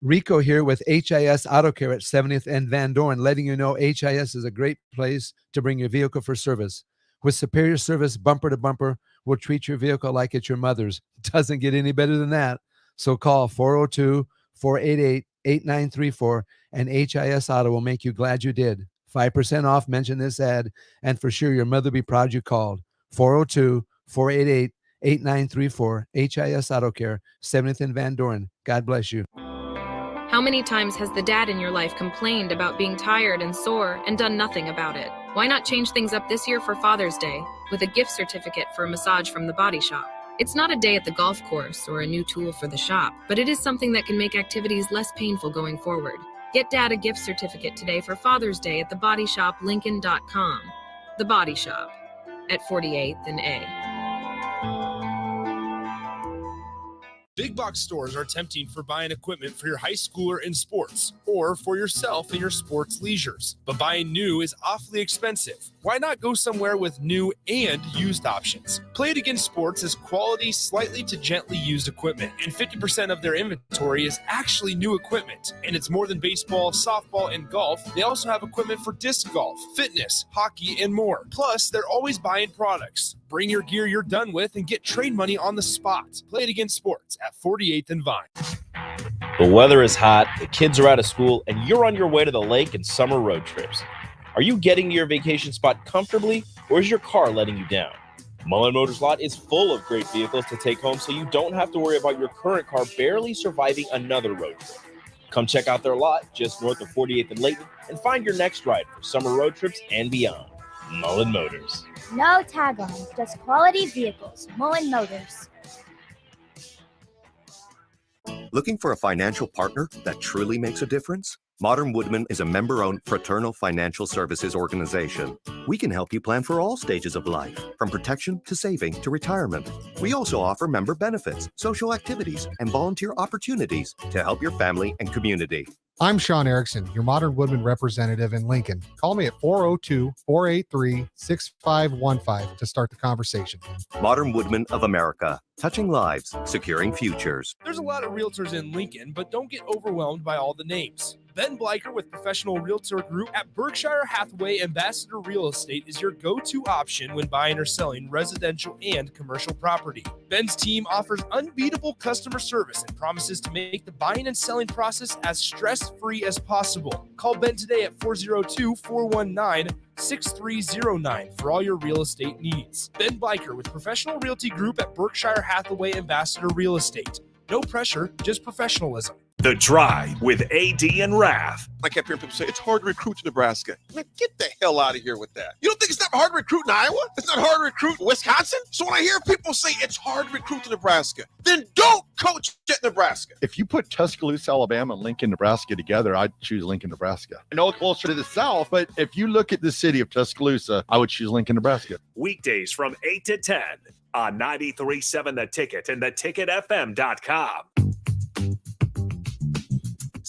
Rico here with HIS Auto Care at 70th and Van Dorn, letting you know HIS is a great place to bring your vehicle for service. With superior service, bumper to bumper, we'll treat your vehicle like it's your mother's. Doesn't get any better than that. So call 402-488-8934 and HIS Auto will make you glad you did. 5% off, mention this ad, and for sure your mother will be proud you called. 402-488-8934, HIS Auto Care, 70th and Van Dorn. God bless you. How many times has the dad in your life complained about being tired and sore and done nothing about it? Why not change things up this year for Father's Day with a gift certificate for a massage from the Body Shop? It's not a day at the golf course or a new tool for the shop, but it is something that can make activities less painful going forward. Get Dad a gift certificate today for Father's Day at thebodyshoplincoln.com. The Body Shop at 48th and A. Big box stores are tempting for buying equipment for your high schooler in sports or for yourself in your sports leisures. But buying new is awfully expensive. Why not go somewhere with new and used options? Play It Again Sports is quality, slightly to gently used equipment, and 50% of their inventory is actually new equipment. And it's more than baseball, softball, and golf. They also have equipment for disc golf, fitness, hockey, and more. Plus, they're always buying products. Bring your gear you're done with and get trade money on the spot. Play It Again Sports at 48th and Vine. The weather is hot, the kids are out of school, and you're on your way to the lake and summer road trips. Are you getting to your vacation spot comfortably, or is your car letting you down? Mullen Motors Lot is full of great vehicles to take home, so you don't have to worry about your current car barely surviving another road trip. Come check out their lot just north of 48th and Layton and find your next ride for summer road trips and beyond. Mullen Motors. No tag-ons, just quality vehicles. Mullen Motors. Looking for a financial partner that truly makes a difference? Modern Woodman is a member-owned fraternal financial services organization. We can help you plan for all stages of life, from protection to saving to retirement. We also offer member benefits, social activities, and volunteer opportunities to help your family and community. I'm Sean Erickson, your Modern Woodman representative in Lincoln. Call me at 402-483-6515 to start the conversation. Modern Woodman of America, touching lives, securing futures. There's a lot of realtors in Lincoln, but don't get overwhelmed by all the names. Ben Bleicher with Professional Realtor Group at Berkshire Hathaway Ambassador Real Estate is your go-to option when buying or selling residential and commercial property. Ben's team offers unbeatable customer service and promises to make the buying and selling process as stress-free as possible. Call Ben today at 402-419-6309 for all your real estate needs. Ben Bleicher with Professional Realty Group at Berkshire Hathaway Ambassador Real Estate. No pressure, just professionalism. The Drive with AD and Raf. I kept hearing people say it's hard to recruit to Nebraska. Man, get the hell out of here with that. You don't think it's not hard to recruit in Iowa? It's not hard to recruit in Wisconsin? So when I hear people say it's hard to recruit to Nebraska, then don't coach at Nebraska. If you put Tuscaloosa, Alabama, and Lincoln, Nebraska together, I'd choose Lincoln, Nebraska. I know it's closer to the south, but if you look at the city of Tuscaloosa, I would choose Lincoln, Nebraska. Weekdays from 8 to 10 on 93.7 The Ticket and theticketfm.com.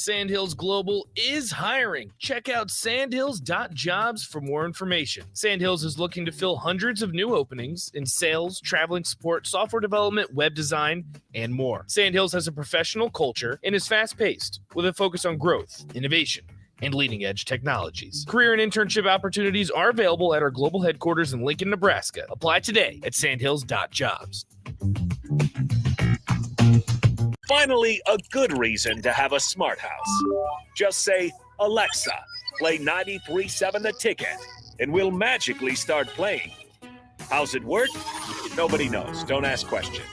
Sandhills Global is hiring. Check out sandhills.jobs for more information. Sandhills is looking to fill hundreds of new openings in sales, traveling support, software development, web design, and more. Sandhills has a professional culture and is fast-paced with a focus on growth, innovation, and leading-edge technologies. Career and internship opportunities are available at our global headquarters in Lincoln, Nebraska. Apply today at sandhills.jobs. Finally, a good reason to have a smart house. Just say, Alexa, play 93.7 The Ticket, and we'll magically start playing. How's it work? Nobody knows. Don't ask questions.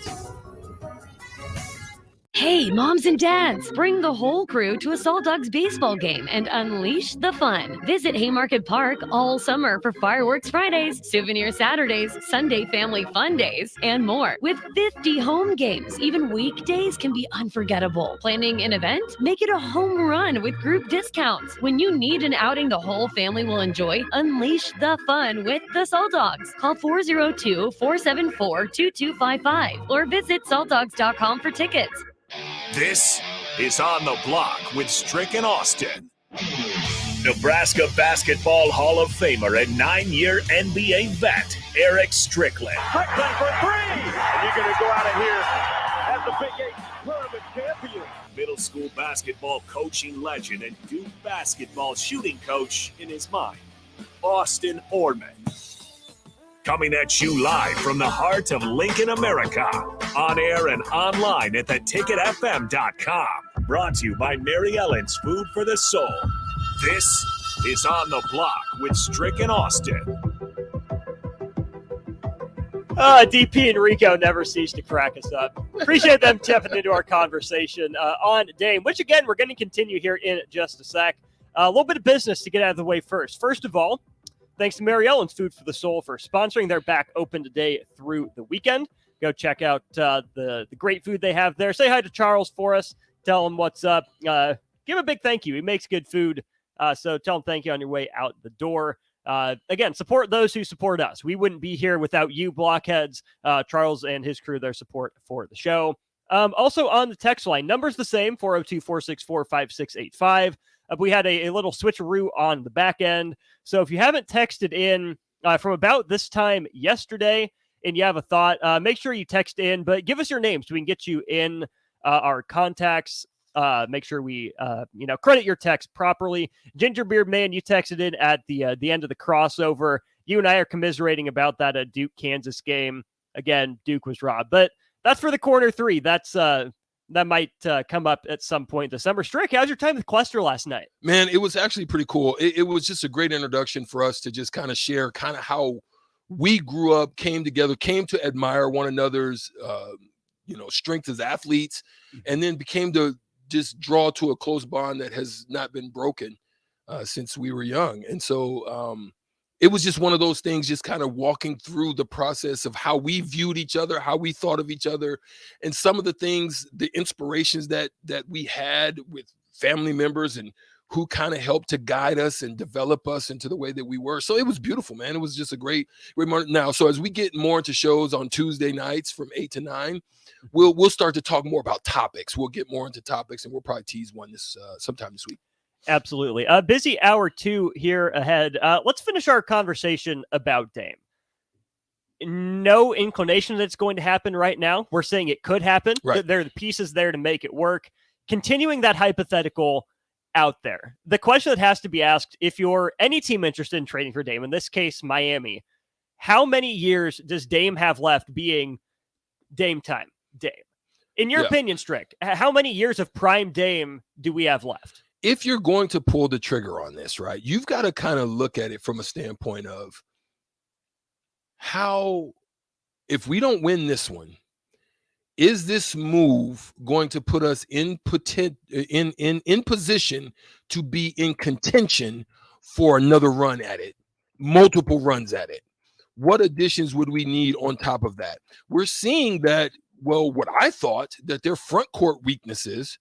Hey, moms and dads, bring the whole crew to a Salt Dogs baseball game and unleash the fun. Visit Haymarket Park all summer for Fireworks Fridays, Souvenir Saturdays, Sunday Family Fun Days, and more. With 50 home games, even weekdays can be unforgettable. Planning an event? Make it a home run with group discounts. When you need an outing the whole family will enjoy, unleash the fun with the Salt Dogs. Call 402-474-2255 or visit saltdogs.com for tickets. This is On the Block with Strick and Austin. Nebraska Basketball Hall of Famer and 9-year NBA vet, Eric Strickland. Strickland for three! And you're going to go out of here as the Big 8 tournament champion. Middle school basketball coaching legend and Duke basketball shooting coach in his mind, Austin Orman. Coming at you live from the heart of Lincoln, America. On air and online at theticketfm.com. Brought to you by Mary Ellen's Food for the Soul. This is On the Block with Strick and Austin. DP and Rico never cease to crack us up. Appreciate them stepping into our conversation on Dame, which, again, we're going to continue here in just a sec. A little bit of business to get out of the way first. First of all, thanks to Mary Ellen's Food for the Soul for sponsoring their back open today through the weekend. Go check out the great food they have there. Say hi to Charles for us. Tell him what's up. Give him a big thank you. He makes good food. So tell him thank you on your way out the door. Again, support those who support us. We wouldn't be here without you, blockheads. Charles and his crew, their support for the show. Also on the text line, number's the same, 402-464-5685. We had a little switcheroo on the back end. So if you haven't texted in from about this time yesterday and you have a thought, make sure you text in, but give us your name so we can get you in our contacts. Make sure we, credit your text properly. Gingerbeard Man, you texted in at the end of the crossover. You and I are commiserating about that Duke-Kansas game. Again, Duke was robbed, but that's for the corner three. That might come up at some point in December. Strick, how's your time with Cluster last night? Man, it was actually pretty cool. It was just a great introduction for us to just kind of share kind of how we grew up, came together, came to admire one another's, strength as athletes, and then became to just draw to a close bond that has not been broken since we were young. And so it was just one of those things, just kind of walking through the process of how we viewed each other, how we thought of each other, and some of the things, the inspirations that we had with family members and who kind of helped to guide us and develop us into the way that we were. So it was beautiful, man. It was just a great moment. Now, so as we get more into shows on Tuesday nights from 8 to 9, we'll start to talk more about topics. We'll get more into topics, and we'll probably tease one sometime this week. Absolutely. Busy hour 2 here ahead. Let's finish our conversation about Dame. No inclination that it's going to happen right now. We're saying it could happen. Right. There are the pieces there to make it work. Continuing that hypothetical out there. The question that has to be asked, if you're any team interested in trading for Dame, in this case, Miami, how many years does Dame have left being Dame time? Dame. In your opinion, Strick, how many years of prime Dame do we have left? If you're going to pull the trigger on this, right, you've got to kind of look at it from a standpoint of how, if we don't win this one, is this move going to put us in position to be in contention for another run at it, multiple runs at it? What additions would we need on top of that? We're seeing that, well, what I thought that their front court weaknesses,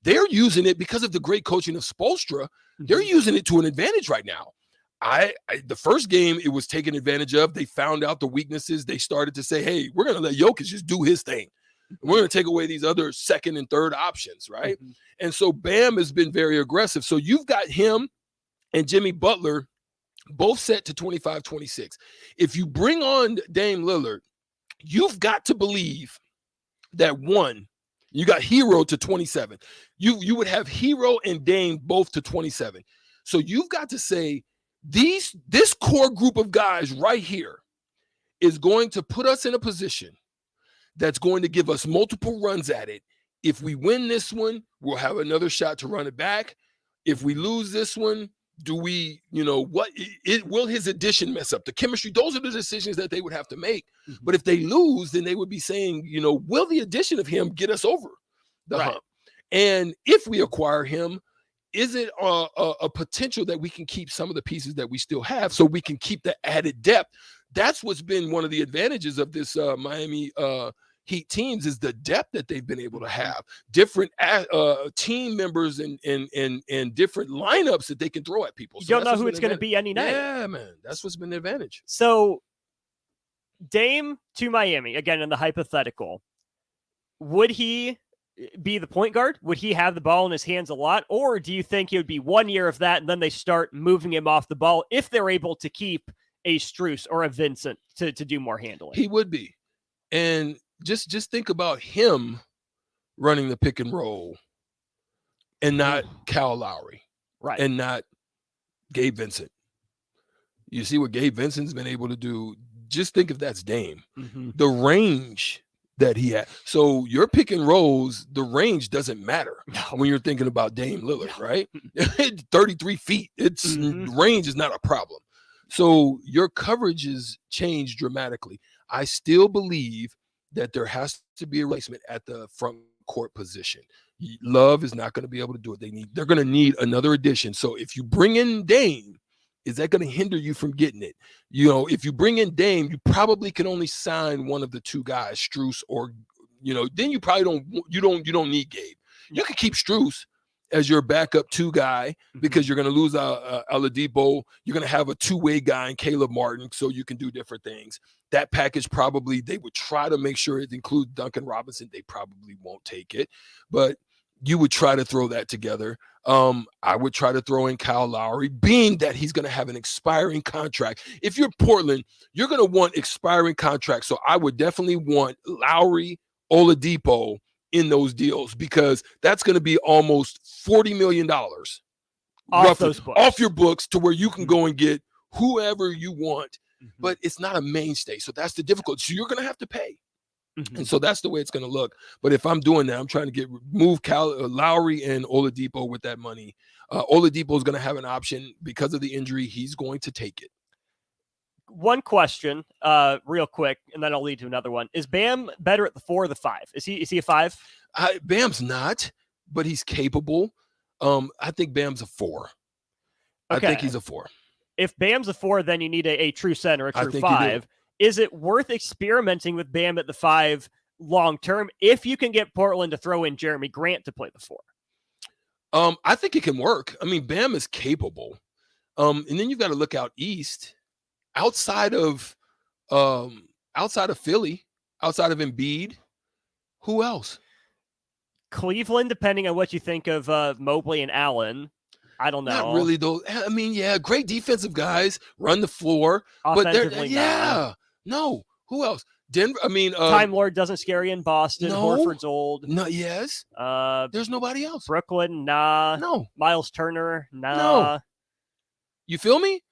they're using it because of the great coaching of Spoelstra. They're using it to an advantage right now. The first game, it was taken advantage of. They found out the weaknesses. They started to say, hey, we're going to let Jokic just do his thing. We're going to take away these other second and third options, right? And so Bam has been very aggressive. So you've got him and Jimmy Butler both set to 25-26. If you bring on Dame Lillard, you've got to believe that, one, you got Hero to 27. You would have Hero and Dame both to 27. So you've got to say this core group of guys right here is going to put us in a position that's going to give us multiple runs at it. If we win this one, we'll have another shot to run it back. If we lose this one, do we, will his addition mess up the chemistry? Those are the decisions that they would have to make. Mm-hmm. But if they lose, then they would be saying, will the addition of him get us over the hump? And if we acquire him, is it a potential that we can keep some of the pieces that we still have so we can keep the added depth? That's what's been one of the advantages of this Miami Heat teams is the depth that they've been able to have, different team members and different lineups that they can throw at people. You don't know who it's going to be any night. Yeah, man, that's what's been the advantage. So Dame to Miami, again, in the hypothetical, would he be the point guard? Would he have the ball in his hands a lot? Or do you think it would be 1 year of that and then they start moving him off the ball if they're able to keep a Strus or a Vincent to do more handling? He would be. And just think about him running the pick and roll and not Kyle Lowry, right? And not Gabe Vincent. You see what Gabe Vincent's been able to do. Just think if that's Dame, the range that he had. So your pick and rolls, the range doesn't matter when you're thinking about Dame Lillard, right? 33 feet. It's range is not a problem. So your coverages change dramatically. I still believe that there has to be a replacement at the front court position. Love is not going to be able to do it. They're going to need another addition. So if you bring in Dame, is that going to hinder you from getting it? If you bring in Dame, you probably can only sign one of the two guys, Strus or, then you probably don't need Gabe. You can keep Strus as your backup two guy because you're going to lose Oladipo. You're going to have a two-way guy in Caleb Martin, so you can do different things. That package probably they would try to make sure it includes Duncan Robinson. They probably won't take it, but you would try to throw that together. I would try to throw in Kyle Lowry, being that he's going to have an expiring contract. If you're Portland, you're going to want expiring contracts. So I would definitely want Lowry, Oladipo in those deals because that's going to be almost $40 million off your books to where you can go and get whoever you want, but it's not a mainstay. So that's the difficulty. So you're going to have to pay. And so that's the way it's going to look. But if I'm doing that, I'm trying to move Lowry and Oladipo with that money. Oladipo is going to have an option because of the injury. He's going to take it. One question, real quick, and then I'll lead to another one. Is Bam better at the 4 or the 5? Is he a 5? Bam's not, but he's capable. I think Bam's a 4. Okay. I think he's a 4. If Bam's a 4, then you need a true center, a true 5. Is it worth experimenting with Bam at the 5 long term if you can get Portland to throw in Jeremy Grant to play the 4? I think it can work. I mean, Bam is capable. And then you've got to look out east. Outside of Philly, outside of Embiid, who else? Cleveland, depending on what you think of Mobley and Allen. I don't know. Not really, though. I mean, yeah, great defensive guys, run the floor. Offensively, no. Who else? Denver. I mean, Time Lord doesn't scare you in Boston. No. Horford's old. No, yes. There's nobody else. Brooklyn, nah. No. Miles Turner, nah. No. You feel me?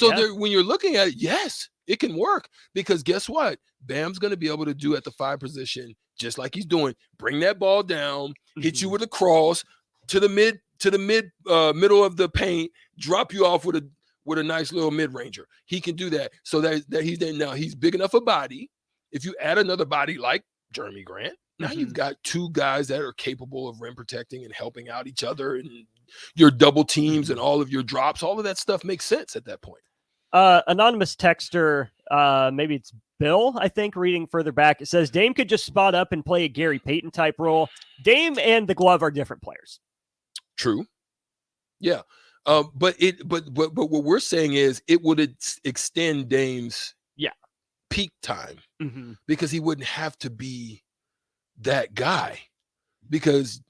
When you're looking at it, yes, it can work because guess what? Bam's going to be able to do at the 5 position just like he's doing. Bring that ball down, hit you with a cross to the middle of the paint, drop you off with a nice little mid-ranger. He can do that. So that he's there now. He's big enough a body. If you add another body like Jeremy Grant, now you've got 2 guys that are capable of rim protecting and helping out each other, and your double teams and all of your drops, all of that stuff makes sense at that point. Anonymous texter, maybe it's Bill, I think, reading further back, it says Dame could just spot up and play a Gary Payton type role. Dame and the glove are different players. True. Yeah. But what we're saying is it would extend Dame's peak time because he wouldn't have to be that guy because,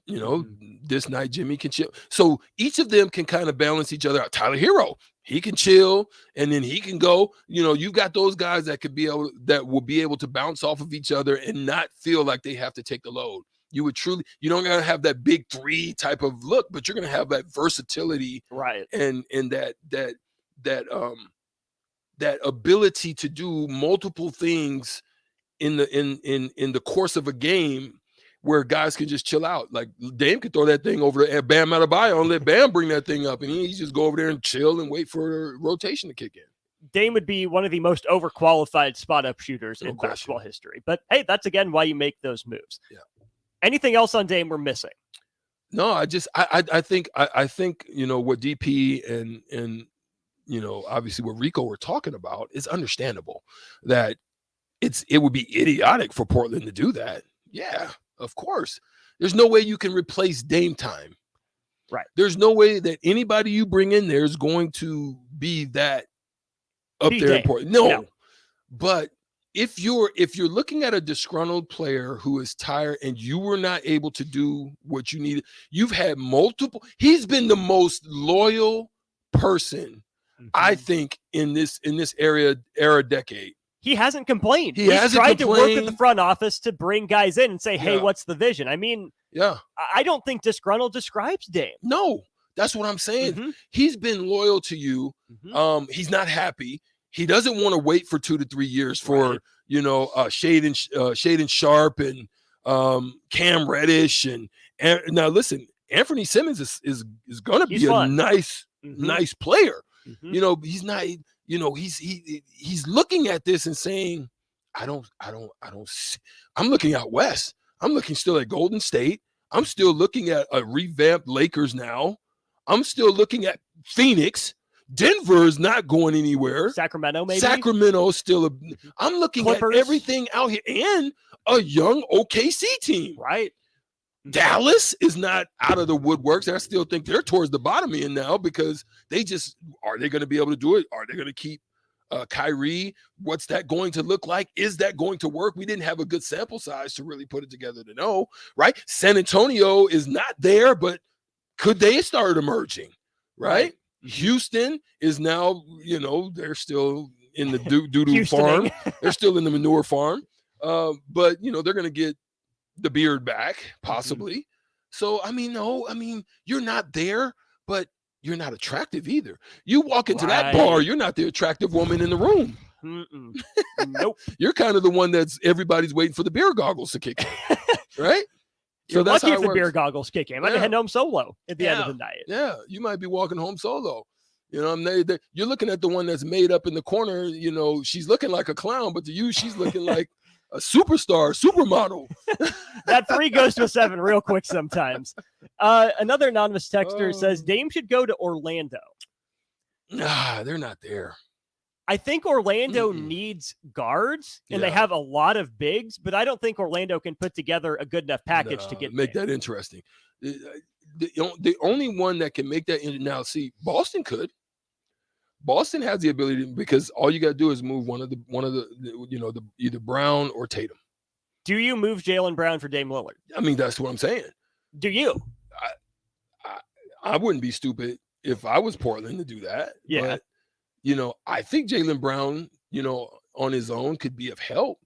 this night Jimmy can chill. So each of them can kind of balance each other out. Tyler Hero, he can chill and then he can go. You've got those guys that will be able to bounce off of each other and not feel like they have to take the load. You don't gotta have that big three type of look, but you're gonna have that versatility, right? And that ability to do multiple things in the course of a game, where guys can just chill out. Like Dame could throw that thing over to Bam Adebayo and let Bam bring that thing up, and he just go over there and chill and wait for a rotation to kick in. Dame would be one of the most overqualified spot-up shooters in basketball history. But hey, that's again why you make those moves. Yeah. Anything else on Dame we're missing? No, I think what DP and obviously what Rico were talking about is understandable. That it would be idiotic for Portland to do that. Yeah, of course. There's no way you can replace Dame time. Right. There's no way that anybody you bring in there is going to be that up there important. No. But if you're looking at a disgruntled player who is tired and you were not able to do what you needed, you've had multiple. He's been the most loyal person, I think, in this era decade. He hasn't complained. He's tried to work with the front office to bring guys in and say, hey, what's the vision? I mean, I don't think disgruntled describes Dame. No, that's what I'm saying. He's been loyal to you. He's not happy. He doesn't want to wait for 2 to 3 years for, Shaden Sharp and Cam Reddish. And now listen, Anthony Simmons is going to be a nice player. He's not, he's looking at this and saying, I don't see. I'm looking out west. I'm looking still at Golden State. I'm still looking at a revamped Lakers now. I'm still looking at Phoenix. Denver is not going anywhere. Sacramento, maybe. Sacramento still. I'm looking Clippers. At everything out here and a young OKC team. Right. Dallas is not out of the woodworks. I still think they're towards the bottom end now because are they going to be able to do it? Are they going to keep Kyrie? What's that going to look like? Is that going to work? We didn't have a good sample size to really put it together to know, right? San Antonio is not there, but could they start emerging, right? Houston is now, they're still in the doo-doo farm. They're still in the manure farm. But, they're going to get the beard back, possibly. So, you're not there, but you're not attractive either. You walk into that bar, you're not the attractive woman in the room. Nope. You're kind of the one that's everybody's waiting for the beer goggles to kick in, right? You're lucky if the beer goggles kick in. I might head home solo at the end of the night. Yeah, you might be walking home solo. You're looking at the one that's made up in the corner. She's looking like a clown, but to you, she's looking like a superstar, supermodel. That 3 goes to a 7 real quick sometimes. Another anonymous texter says Dame should go to Orlando. Nah, they're not there. I think Orlando needs guards, and they have a lot of bigs, but I don't think Orlando can put together a good enough package to get make that interesting. The only one that can make that now, see, Boston could. Boston has the ability because all you got to do is move one of the either Brown or Tatum. Do you move Jaylen Brown for Dame Lillard? I mean, that's what I'm saying. Do you? I wouldn't be stupid if I was Portland to do that. Yeah. But, I think Jaylen Brown, on his own could be of help,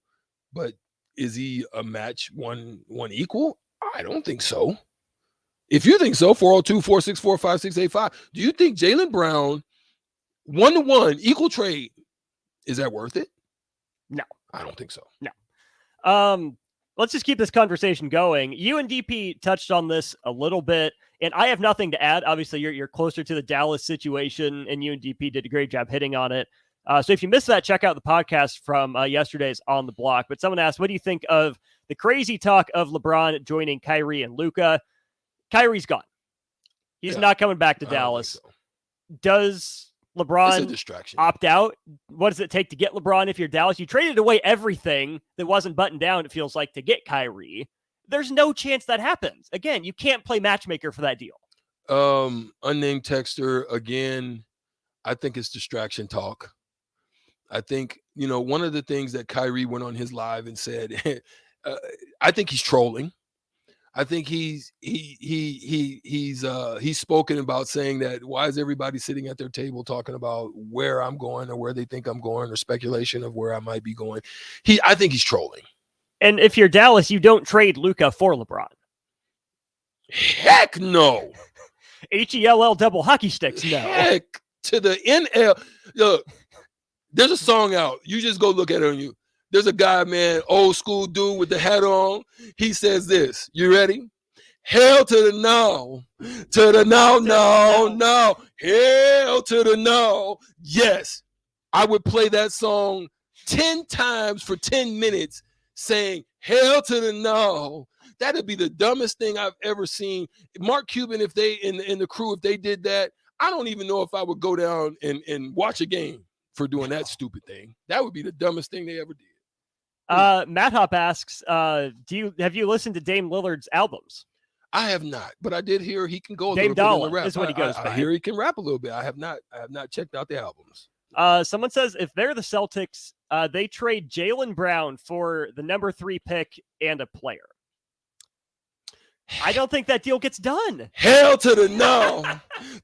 but is he a match one equal? I don't think so. If you think so, 402-464-5685. Do you think Jaylen Brown 1-to-1 equal trade, is that worth it? No, I don't think so. No. Let's just keep this conversation going. You and DP touched on this a little bit, and I have nothing to add. Obviously, you're closer to the Dallas situation, and you and DP did a great job hitting on it. So if you missed that, check out the podcast from yesterday's On the Block. But someone asked, what do you think of the crazy talk of LeBron joining Kyrie and Luka? Kyrie's gone. He's not coming back to Dallas. So. Does LeBron opt out? What does it take to get LeBron if you're Dallas? You traded away everything that wasn't buttoned down, it feels like, to get Kyrie. There's no chance that happens. Again, you can't play matchmaker for that deal. Unnamed texter, again, I think it's distraction talk. I think, one of the things that Kyrie went on his live and said, I think he's trolling. I think he's spoken about saying that why is everybody sitting at their table talking about where I'm going or where they think I'm going or speculation of where I might be going. I think he's trolling. And if you're Dallas, you don't trade Luka for LeBron. Heck no. HELL double hockey sticks, no. Heck to the NL. Look, there's a song out. You just go look at it on you. There's a guy, man, old school dude with the hat on. He says this. You ready? Hell to the no. To the no, no, no. Hell to the no. Yes. I would play that song 10 times for 10 minutes saying hell to the no. That'd be the dumbest thing I've ever seen. Mark Cuban, if they in the crew, if they did that, I don't even know if I would go down and watch a game for doing that stupid thing. That would be the dumbest thing they ever did. Matt Hop asks, have you listened to Dame Lillard's albums? I have not, but I did hear he can go a Dame little bit in Dollar the rap. is what he goes I by. hear he can rap a little bit. I have not checked out the albums. Someone says if they're the Celtics, they trade Jaylen Brown for the number 3 pick and a player. I don't think that deal gets done. Hell to the no.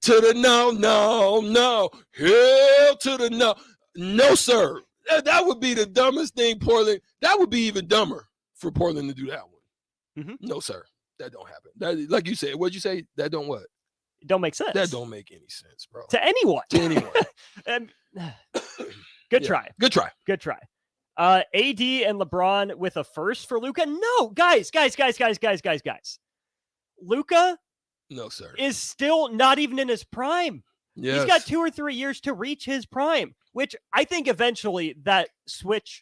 To the no, no, no. Hell to the no. No, sir. That would be the dumbest thing, Portland. That would be even dumber for Portland to do that one. Mm-hmm. No, sir. That don't happen. That, like you said, what'd you say? That don't what? It don't make sense. That don't make any sense, bro. To anyone. To anyone. Good try. Good try. Good try. AD and LeBron with a first for Luka. No, guys. Luka, no, sir, is still not even in his prime. Yes. He's got 2 or 3 years to reach his prime, which I think eventually that switch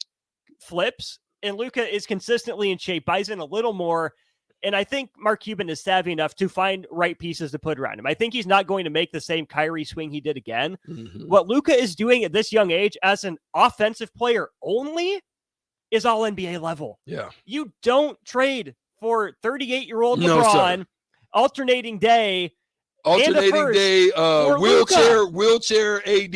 flips and Luka is consistently in shape, buys in a little more. And I think Mark Cuban is savvy enough to find right pieces to put around him. I think he's not going to make the same Kyrie swing he did again. Mm-hmm. What Luka is doing at this young age as an offensive player only is all NBA level. Yeah. You don't trade for 38-year-old No, LeBron, sir. alternating day, Alternating day, wheelchair AD.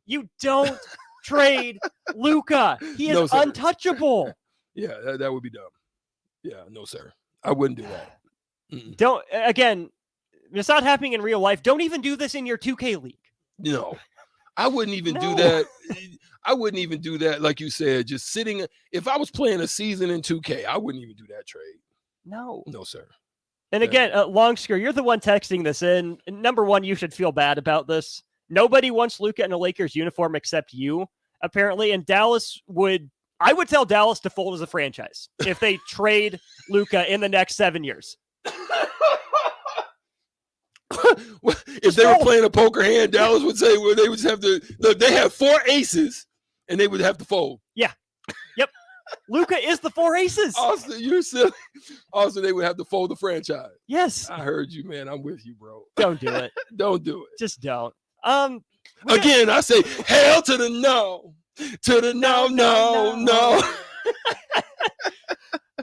You don't trade Luka. He is No, untouchable. Yeah, that would be dumb. Yeah, no, sir. I wouldn't do that. Mm-mm. Don't, again, it's not happening in real life. Don't even do this in your 2K league. No, I wouldn't even do that. I wouldn't even do that. Like you said, just sitting. If I was playing a season in 2K, I wouldn't even do that trade. No, sir. And again, Longsker, you're the one texting this in. Number one, you should feel bad about this. Nobody wants Luka in a Lakers uniform except you, apparently. And I would tell Dallas to fold as a franchise if they trade Luka in the next 7 years. If they were playing a poker hand, Dallas would say, well, they would have to. Look, they have 4 aces, and they would have to fold. Yeah. Yep. Luka is the 4 aces. Austin, you're silly. Also, they would have to fold the franchise. Yes. I heard you, man. I'm with you, bro. Don't do it. Don't do it. Just don't. Again, I say hell to the no. To the no.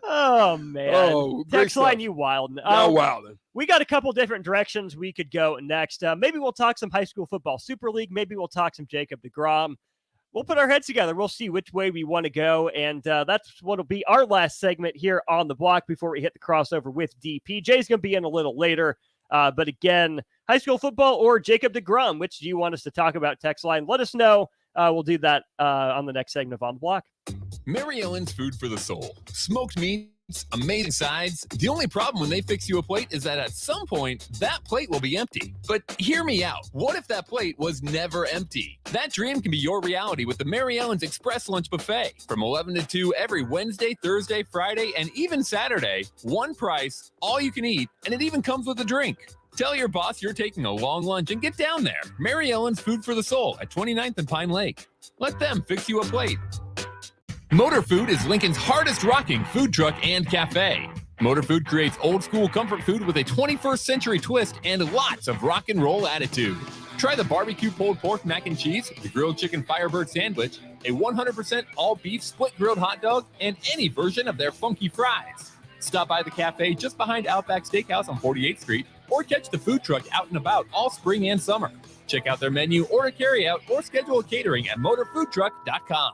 Oh, man. Oh, great text line, stuff. you wildin'. Now wildin'. We got a couple different directions we could go next. Maybe we'll talk some high school football Super League. Maybe we'll talk some Jacob DeGrom. We'll put our heads together. We'll see which way we want to go. And that's what will be our last segment here on the block before we hit the crossover with DP. Jay's going to be in a little later. But again, high school football or Jacob DeGrom, which do you want us to talk about? Text line. Let us know. We'll do that on the next segment of On the Block. Mary Ellen's Food for the Soul. Smoked meats, amazing sides. The only problem when they fix you a plate is that at some point, that plate will be empty. But hear me out. What if that plate was never empty? That dream can be your reality with the Mary Ellen's Express Lunch Buffet. From 11 to 2 every Wednesday, Thursday, Friday, and even Saturday. One price, all you can eat, and it even comes with a drink. Tell your boss you're taking a long lunch and get down there. Mary Ellen's Food for the Soul at 29th and Pine Lake. Let them fix you a plate. Motor Food is Lincoln's hardest rocking food truck and cafe. Motor Food creates old school comfort food with a 21st century twist and lots of rock and roll attitude. Try the barbecue pulled pork mac and cheese, the grilled chicken Firebird sandwich, a 100% all beef split grilled hot dog, and any version of their funky fries. Stop by the cafe just behind Outback Steakhouse on 48th Street or catch the food truck out and about all spring and summer. Check out their menu, order carry out, or schedule a catering at motorfoodtruck.com.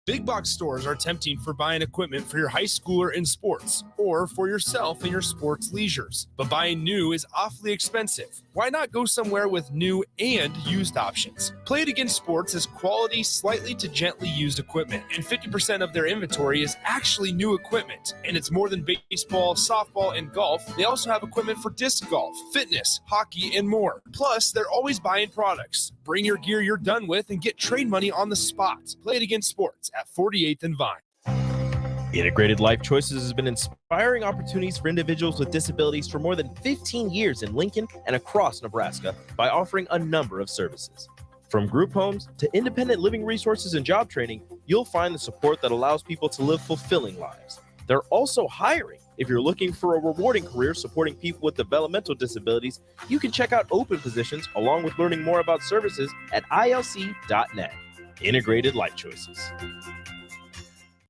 Big box stores are tempting for buying equipment for your high schooler in sports or for yourself in your sports leisures. But buying new is awfully expensive. Why not go somewhere with new and used options? Play It Again Sports has quality, slightly to gently used equipment, and 50% of their inventory is actually new equipment. And it's more than baseball, softball, and golf. They also have equipment for disc golf, fitness, hockey, and more. Plus, they're always buying products. Bring your gear you're done with and get trade money on the spot. Play It Again Sports at 48th and Vine. Integrated Life Choices has been inspiring opportunities for individuals with disabilities for more than 15 years in Lincoln and across Nebraska by offering a number of services. From group homes to independent living resources and job training, you'll find the support that allows people to live fulfilling lives. They're also hiring. If you're looking for a rewarding career supporting people with developmental disabilities, you can check out open positions along with learning more about services at ilc.net. Integrated Life Choices.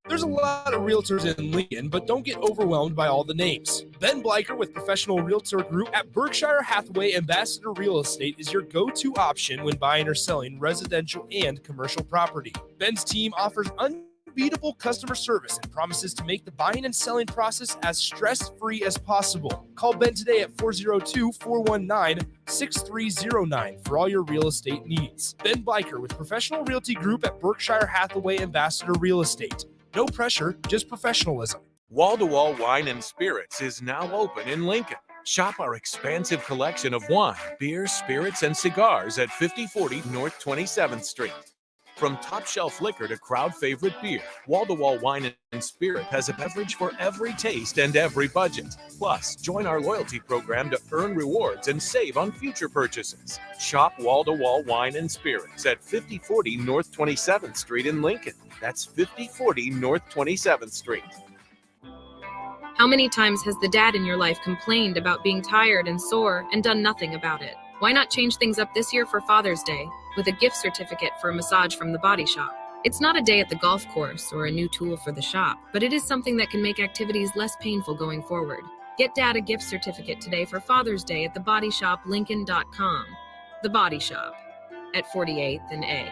There's a lot of realtors in Lincoln, but don't get overwhelmed by all the names. Ben Bleicher with Professional Realtor Group at Berkshire Hathaway Ambassador Real Estate is your go-to option when buying or selling residential and commercial property. Ben's team offers unbeatable customer service and promises to make the buying and selling process as stress-free as possible. Call Ben today at 402-419-6309 for all your real estate needs. Ben Bleicher with Professional Realty Group at Berkshire Hathaway Ambassador Real Estate. No pressure, just professionalism. Wall-to-Wall Wine and Spirits is now open in Lincoln. Shop our expansive collection of wine, beer, spirits, and cigars at 5040 North 27th Street. From top shelf liquor to crowd favorite beer, Wall-to-Wall Wine and Spirit has a beverage for every taste and every budget. Plus, join our loyalty program to earn rewards and save on future purchases. Shop Wall-to-Wall Wine and Spirits at 5040 North 27th Street in Lincoln. That's 5040 North 27th Street. How many times has the dad in your life complained about being tired and sore and done nothing about it? Why not change things up this year for Father's Day with a gift certificate for a massage from the Body Shop? It's not a day at the golf course or a new tool for the shop, but it is something that can make activities less painful going forward. Get Dad a gift certificate today for Father's Day at thebodyshoplincoln.com. The Body Shop at 48th and A.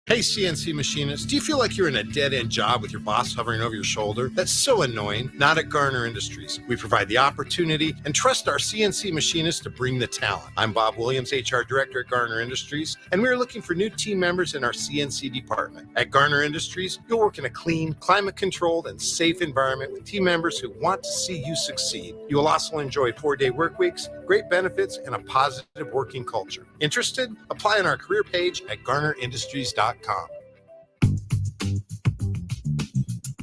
Hey, CNC machinists, do you feel like you're in a dead-end job with your boss hovering over your shoulder? That's so annoying. Not at Garner Industries. We provide the opportunity and trust our CNC machinists to bring the talent. I'm Bob Williams, HR Director at Garner Industries, and we're looking for new team members in our CNC department. At Garner Industries, you'll work in a clean, climate-controlled, and safe environment with team members who want to see you succeed. You will also enjoy 4-day work weeks, great benefits, and a positive working culture. Interested? Apply on our career page at garnerindustries.com.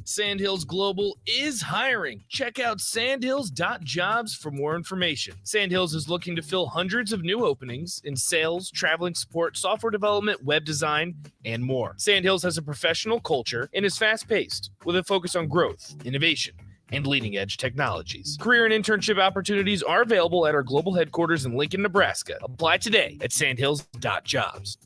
Sandhills Global is hiring. Check out sandhills.jobs for more information. Sandhills is looking to fill hundreds of new openings in sales, traveling support, software development, web design, and more. Sandhills has a professional culture and is fast-paced with a focus on growth, innovation, and leading-edge technologies. Career and internship opportunities are available at our global headquarters in Lincoln, Nebraska. Apply today at sandhills.jobs.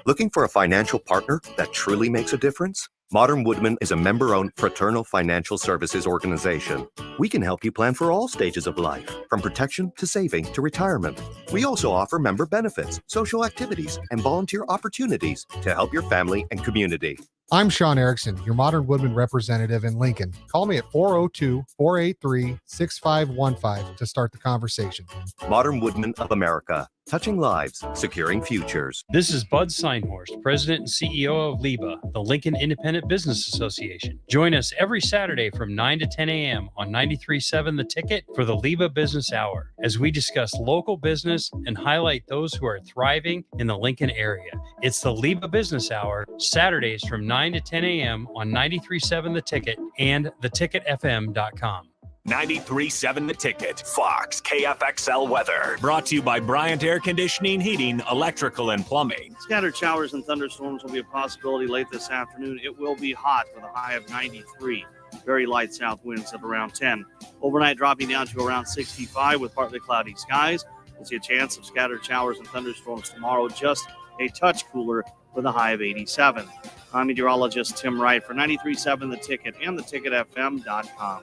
Looking for a financial partner that truly makes a difference? Modern Woodman is a member-owned fraternal financial services organization. We can help you plan for all stages of life, from protection to saving to retirement. We also offer member benefits, social activities, and volunteer opportunities to help your family and community. I'm Sean Erickson, your Modern Woodman representative in Lincoln. Call me at 402-483-6515 to start the conversation. Modern Woodman of America, touching lives, securing futures. This is Bud Seinhorst, President and CEO of LIBA, the Lincoln Independent Business Association. Join us every Saturday from 9 to 10 a.m. on 93.7 The Ticket for the LIBA Business Hour, as we discuss local business and highlight those who are thriving in the Lincoln area. It's the LIBA Business Hour, Saturdays from 9 to 10 a.m. on 93.7 The Ticket and theticketfm.com. 93.7 The Ticket, Fox, KFXL weather. Brought to you by Bryant Air Conditioning, Heating, Electrical, and Plumbing. Scattered showers and thunderstorms will be a possibility late this afternoon. It will be hot with a high of 93. Very light south winds at around 10. Overnight dropping down to around 65 with partly cloudy skies. We'll see a chance of scattered showers and thunderstorms tomorrow, just a touch cooler with a high of 87. I'm meteorologist Tim Wright for 93.7 The Ticket and theticketfm.com.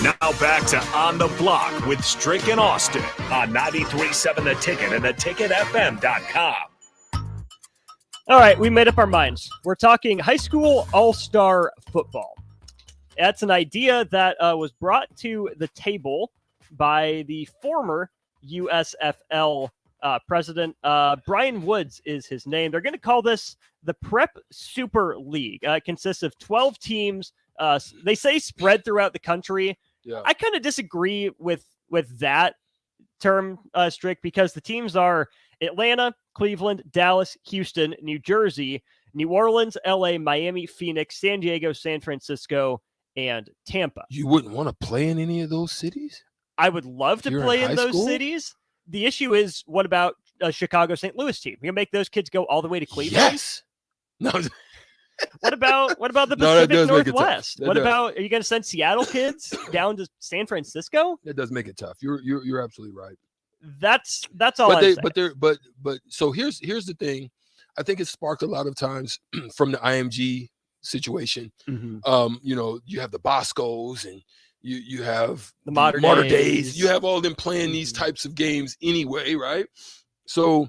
Now back to On the Block with Strick and Austin on 93.7 The Ticket and theticketfm.com. All right, we made up our minds. We're talking high school all-star football. That's an idea that was brought to the table by the former USFL president. Brian Woods is his name. They're going to call this the Prep Super League. It consists of 12 teams. They say spread throughout the country. Yeah. I kind of disagree with that term, Strick, because the teams are Atlanta, Cleveland, Dallas, Houston, New Jersey, New Orleans, LA, Miami, Phoenix, San Diego, San Francisco, and Tampa. You wouldn't want to play in any of those cities? I would love to play in those cities. The issue is, what about a Chicago, St. Louis team? You're gonna make those kids go all the way to Cleveland? Yes. No. What about the No, Pacific that does make it tough. Northwest? That What does. about, are you going to send Seattle kids down to San Francisco? That does make it tough. You're absolutely right. That's all. But so here's the thing. I think it sparked a lot of times from the IMG situation. Mm-hmm. You have the Boscos and you have the Mater Days. You have all them playing these types of games anyway, right? So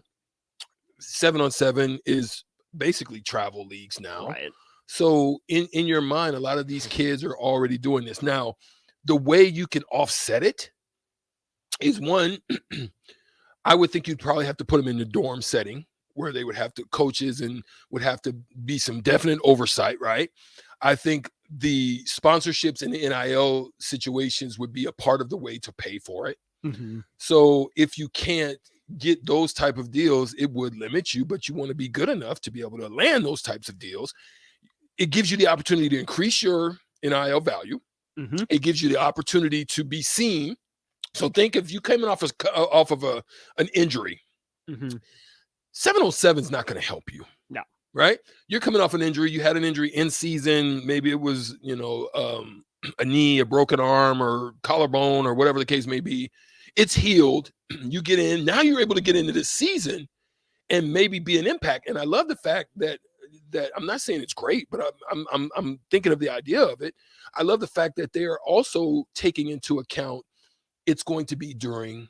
7-on-7 is basically travel leagues now. Right. So in your mind, a lot of these kids are already doing this. Now, the way you can offset it is one, I would think you'd probably have to put them in the dorm setting where they would have to, coaches and would have to be some definite oversight, right? I think the sponsorships and the NIL situations would be a part of the way to pay for it. Mm-hmm. So if you can't get those type of deals, it would limit you, but you want to be good enough to be able to land those types of deals. It gives you the opportunity to increase your NIL value. Mm-hmm. It gives you the opportunity to be seen. So think if you came off of an injury, mm-hmm. 7-on-7 is not going to help you. No. Right? You're coming off an injury. You had an injury in season. Maybe it was, a knee, a broken arm, or collarbone, or whatever the case may be. It's healed. You get in. Now you're able to get into this season and maybe be an impact. And I love the fact that I'm not saying it's great, but I'm thinking of the idea of it. I love the fact that they are also taking into account it's going to be during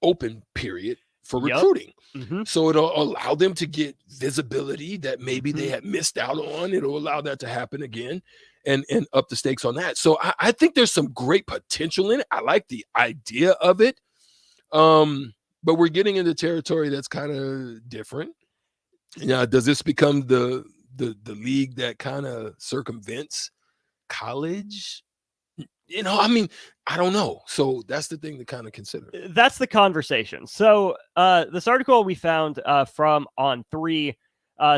open period for recruiting. Mm-hmm. So it'll allow them to get visibility that maybe they had missed out on. It'll allow that to happen again and up the stakes on that. So I think there's some great potential in it. I like the idea of it. But we're getting into territory that's kind of different. Does this become the league that kind of circumvents college? I don't know. So that's the thing to kind of consider. That's the conversation. So this article we found from On3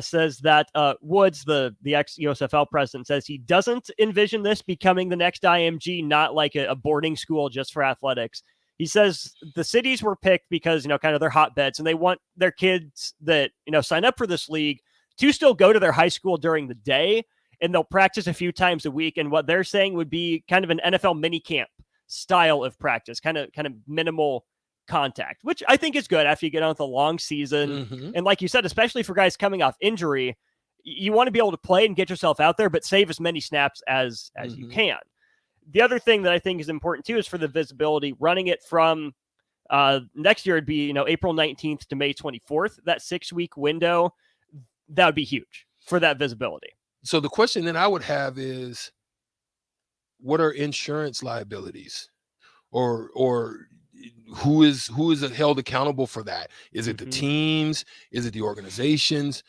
says that Woods, the ex-USFL president, says he doesn't envision this becoming the next IMG, not like a boarding school just for athletics. He says the cities were picked because, kind of their hotbeds, and they want their kids that, sign up for this league to still go to their high school during the day, and they'll practice a few times a week. And what they're saying would be kind of an NFL mini camp style of practice, kind of minimal contact, which I think is good after you get on with a long season. Mm-hmm. And like you said, especially for guys coming off injury, you want to be able to play and get yourself out there, but save as many snaps as you can. The other thing that I think is important too is for the visibility, running it from next year, it'd be, April 19th to May 24th, that 6-week window, that would be huge for that visibility. So the question that I would have is, what are insurance liabilities, or who is held accountable for that? Is it the teams? Is it the organizations?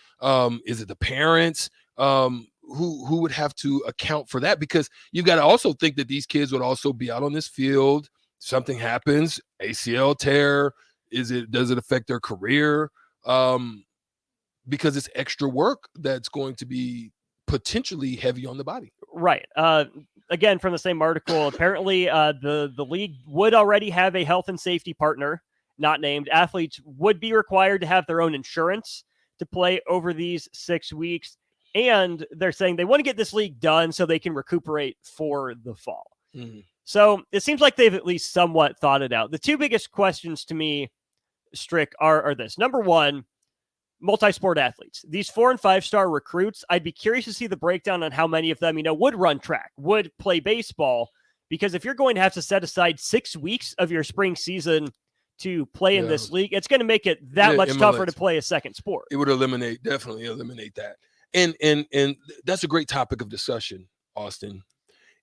Is it the parents? Who would have to account for that? Because you've got to also think that these kids would also be out on this field. Something happens, ACL tear. Does it affect their career? Because it's extra work that's going to be potentially heavy on the body. Right. Again, from the same article, apparently the league would already have a health and safety partner, not named. Athletes would be required to have their own insurance to play over these 6 weeks. And they're saying they want to get this league done so they can recuperate for the fall. Mm-hmm. So it seems like they've at least somewhat thought it out. The two biggest questions to me, Strick, are this. Number one, multi-sport athletes. These 4- and 5-star recruits, I'd be curious to see the breakdown on how many of them, would run track, would play baseball, Because if you're going to have to set aside 6 weeks of your spring season to play in this league, it's going to make it that much tougher to play a second sport. It would definitely eliminate that. And that's a great topic of discussion, Austin,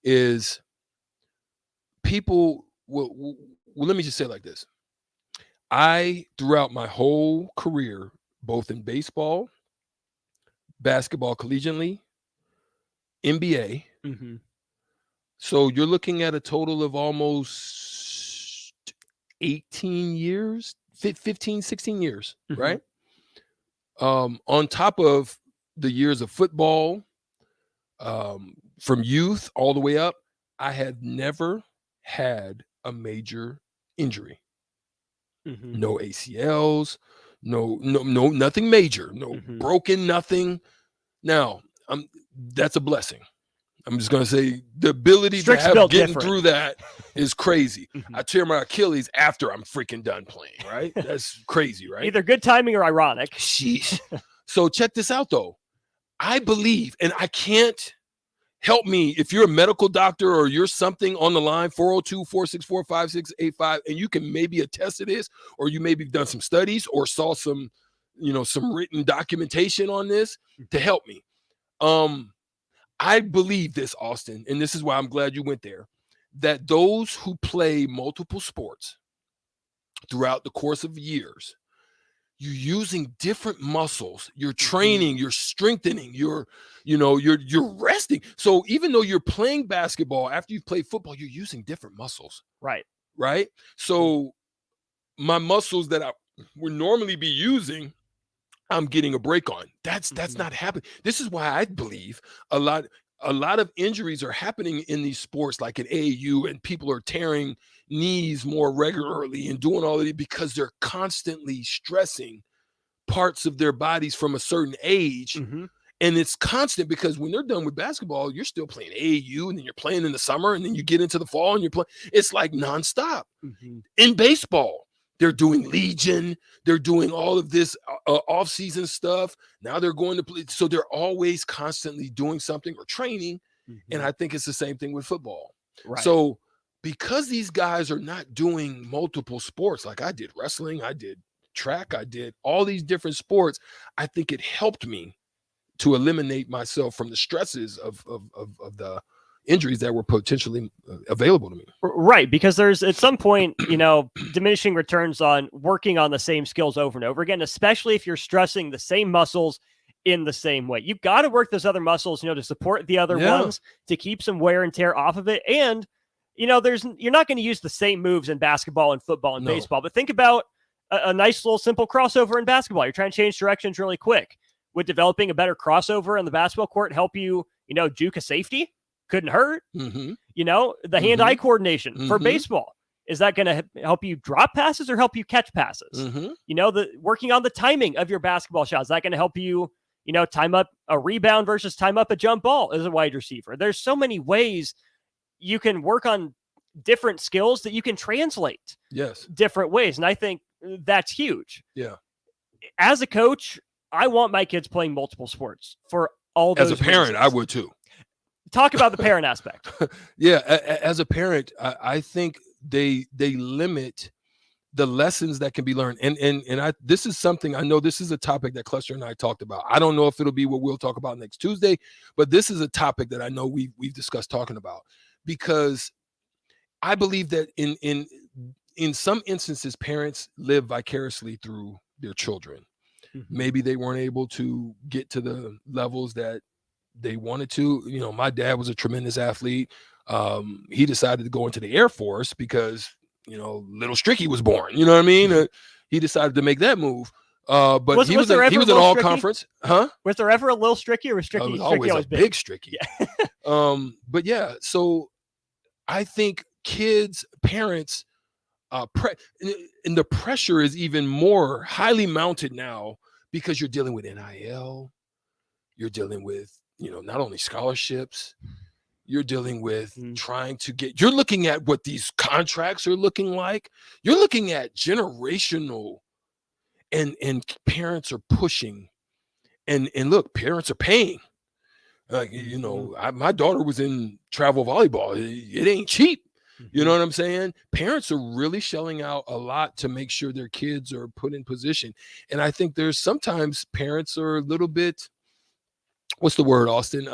is people will let me just say it like this. I, throughout my whole career, both in baseball, basketball collegiately, NBA, so you're looking at a total of almost 18 years, 15, 16 years, right? On top of the years of football, from youth all the way up, I have never had a major injury. No ACLs, no, nothing major, no broken, nothing. Now, that's a blessing. I'm just gonna say the ability to have getting through that is crazy. I tear my Achilles after I'm freaking done playing, right? That's crazy, right? Either good timing or ironic. Sheesh. So check this out, though. I believe, and I can't help me if you're a medical doctor or you're something on the line, 402-464-5685, and you can maybe attest to this, or you maybe done some studies or saw some, some written documentation on this to help me. I believe this, Austin, and this is why I'm glad you went there, that those who play multiple sports throughout the course of years, you're using different muscles, you're training, you're strengthening, you're resting. So even though you're playing basketball, after you've played football, you're using different muscles. Right. So my muscles that I would normally be using, I'm getting a break on. That's not happening. This is why I believe a lot of injuries are happening in these sports, like in AAU, and people are tearing knees more regularly and doing all of it because they're constantly stressing parts of their bodies from a certain age. And it's constant because when they're done with basketball, you're still playing AAU, and then you're playing in the summer, and then you get into the fall and you're playing. It's like nonstop. In baseball, they're doing Legion. They're doing all of this off-season stuff. Now they're going to play. So they're always constantly doing something or training. And I think it's the same thing with football. So because these guys are not doing multiple sports, like I did wrestling, I did track, I did all these different sports, I think it helped me to eliminate myself from the stresses of the injuries that were potentially available to me. Right, because there's at some point, diminishing returns on working on the same skills over and over again, especially if you're stressing the same muscles in the same way. You've got to work those other muscles, to support the other ones, to keep some wear and tear off of it. And, you're not going to use the same moves in basketball and football and baseball, but think about a nice little simple crossover in basketball. You're trying to change directions really quick. Would developing a better crossover on the basketball court help you, juke a safety? Couldn't hurt. The hand-eye coordination for baseball. Is that going to help you drop passes or help you catch passes? The working on the timing of your basketball shot. Is that going to help you, time up a rebound versus time up a jump ball as a wide receiver? There's so many ways you can work on different skills that you can translate different ways. And I think that's huge. As a coach, I want my kids playing multiple sports for all those reasons. As a parent, I would too. Talk about the parent aspect. As a parent, I think they limit the lessons that can be learned. And this is something, I know this is a topic that Cluster and I talked about. I don't know if it'll be what we'll talk about next Tuesday, but this is a topic that I know we've discussed talking about, because I believe that in some instances, parents live vicariously through their children. Maybe they weren't able to get to the levels that they wanted to. My dad was a tremendous athlete. He decided to go into the Air Force because, little Stricky was born. You know what I mean? He decided to make that move. But he was an all conference. Huh? Was there ever a little Stricky, or was Stricky, was always a big Stricky? But yeah, so I think kids, parents, and the pressure is even more highly mounted now because you're dealing with NIL. You're dealing with, not only scholarships, you're dealing with trying to you're looking at what these contracts are looking like. You're looking at generational, and parents are pushing, and look, parents are paying. Like, you know, my daughter was in travel volleyball. It ain't cheap. You know what I'm saying? Parents are really shelling out a lot to make sure their kids are put in position. And I think there's sometimes parents are a little bit, what's the word, Austin?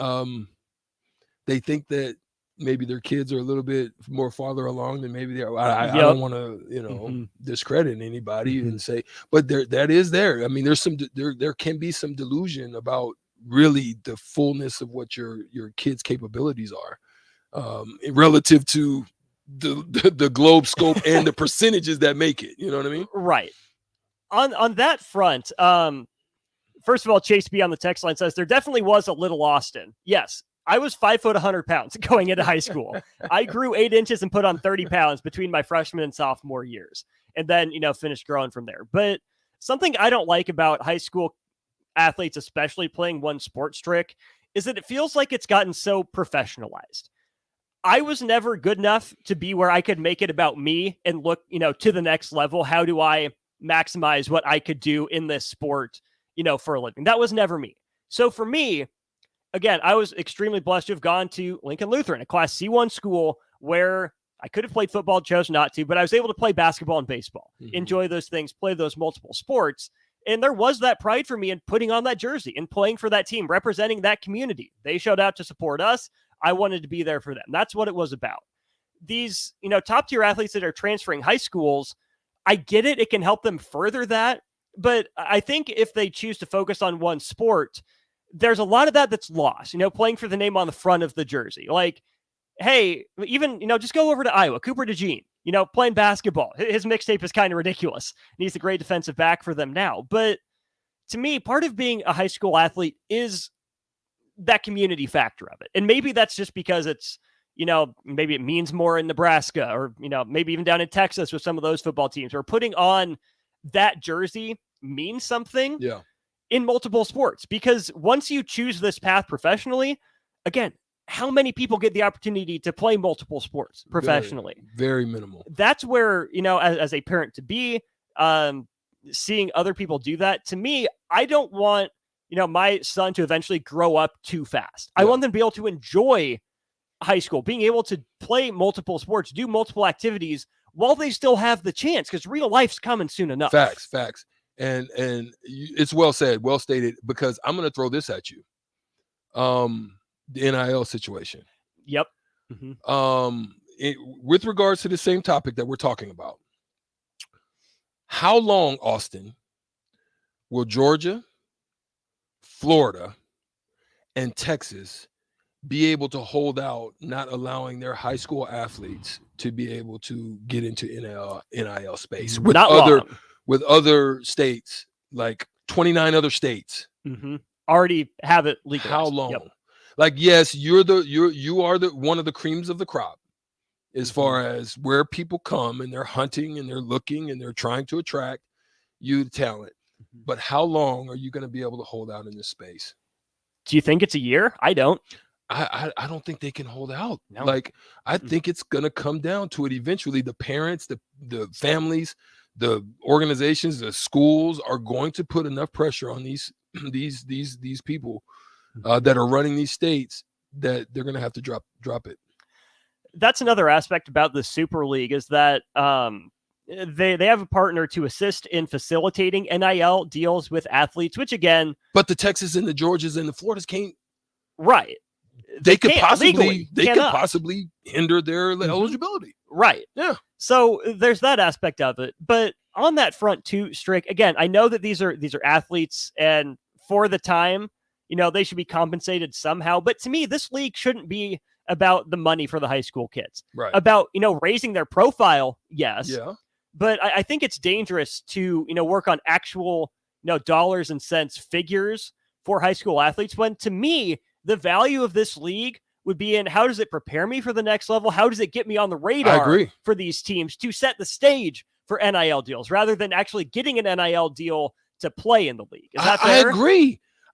They think that maybe their kids are a little bit more farther along than maybe they are. I don't want to, you know, discredit anybody and say, but that is there. I mean, there can be some delusion about really the fullness of what your kids' capabilities are, relative to the globe scope and the percentages that make it. You know what I mean? Right. On that front, first of all, Chase B on the text line says there definitely was a little Austin. Yes. I was 5 foot 100 pounds going into high school. I grew 8 inches and put on 30 pounds between my freshman and sophomore years, and then, you know, finished growing from there. But something I don't like about high school athletes, especially playing one sports trick, is that it feels like it's gotten so professionalized. I was never good enough to be where I could make it about me and look, you know, to the next level. How do I maximize what I could do in this sport, you know, for a living? That was never me. So for me, again, I was extremely blessed to have gone to Lincoln Lutheran, a Class C1 school where I could have played football, chose not to, but I was able to play basketball and baseball, enjoy those things, play those multiple sports. And there was that pride for me in putting on that jersey and playing for that team, representing that community. They showed out to support us. I wanted to be there for them. That's what it was about. These, you know, top tier athletes that are transferring high schools, I get it. It can help them further that. But I think if they choose to focus on one sport, there's a lot of that that's lost, you know, playing for the name on the front of the jersey. Like, hey, even, you know, just go over to Iowa, Cooper DeJean, you know, playing basketball. His mixtape is kind of ridiculous. And he's a great defensive back for them now. But to me, part of being a high school athlete is that community factor of it. And maybe that's just because it's, you know, maybe it means more in Nebraska or, you know, maybe even down in Texas with some of those football teams, or putting on that jersey means something in multiple sports. Because once you choose this path professionally, again, how many people get the opportunity to play multiple sports professionally? Very minimal. That's where, you know, as a parent to be, seeing other people do that, to me, I don't want, you know, my son to eventually grow up too fast. I want them to be able to enjoy high school, being able to play multiple sports, do multiple activities while they still have the chance, because real life's coming soon enough. Facts. And it's well said, well stated, because I'm going to throw this at you. The NIL situation. Yep. With regards to the same topic that we're talking about, how long, Austin, will Georgia, Florida, and Texas be able to hold out, not allowing their high school athletes to be able to get into NIL space with other states, like 29 other states already have it legal? How long? Like, yes, you are the one of the creams of the crop as far as where people come and they're hunting and they're looking and they're trying to attract youth talent. But how long are you going to be able to hold out in this space? Do you think it's a year? I don't. I don't think they can hold out. No. Like, I think it's going to come down to it eventually. The parents, the families, the organizations, the schools are going to put enough pressure on these people that are running these states that they're going to have to drop it. That's another aspect about the Super League, is that they have a partner to assist in facilitating NIL deals with athletes, which again, but the Texas and the Georgias and the Floridas can't. Right. They could possibly hinder their eligibility. Right. Yeah. So there's that aspect of it. But on that front too, Strick, again, I know that these are athletes, and for the time, you know, they should be compensated somehow. But to me, this league shouldn't be about the money for the high school kids. Right. About, you know, raising their profile. Yes. Yeah. But I think it's dangerous to, you know, work on actual, you know, dollars and cents figures for high school athletes, when to me, the value of this league would be in how does it prepare me for the next level? How does it get me on the radar for these teams to set the stage for NIL deals, rather than actually getting an NIL deal to play in the league? Is that fair?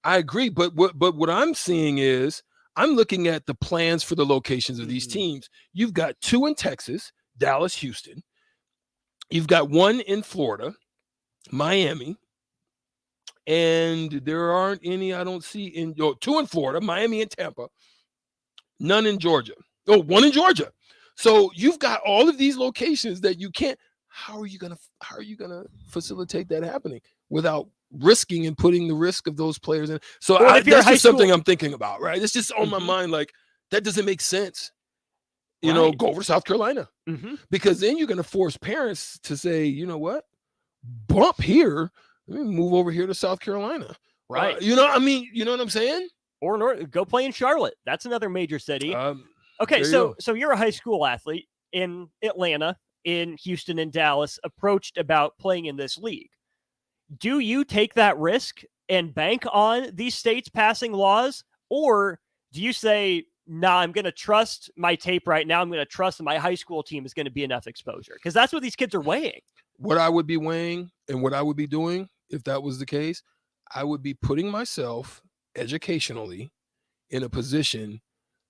I agree. But what I'm seeing is, I'm looking at the plans for the locations of these teams. You've got 2 in Texas, Dallas, Houston. You've got 1 in Florida, Miami, And there aren't any, I don't see, two in Florida, Miami and Tampa, none in Georgia. Oh, one in Georgia. So you've got all of these locations that you can't. How are you gonna facilitate that happening without risking and putting the risk of those players in? So that's just something I'm thinking about, right? It's just on my mind. Like, that doesn't make sense. You know, go over to South Carolina, because then you're going to force parents to say, you know what, bump here, let me move over here to South Carolina. Right. You know, I mean, you know what I'm saying? Or go play in Charlotte. That's another major city. Okay, so you're a high school athlete in Atlanta, in Houston, and Dallas, approached about playing in this league. Do you take that risk and bank on these states passing laws? Or do you say, nah, I'm going to trust my tape right now. I'm going to trust that my high school team is going to be enough exposure? Because that's what these kids are weighing. What I would be weighing and what I would be doing, if that was the case, I would be putting myself educationally in a position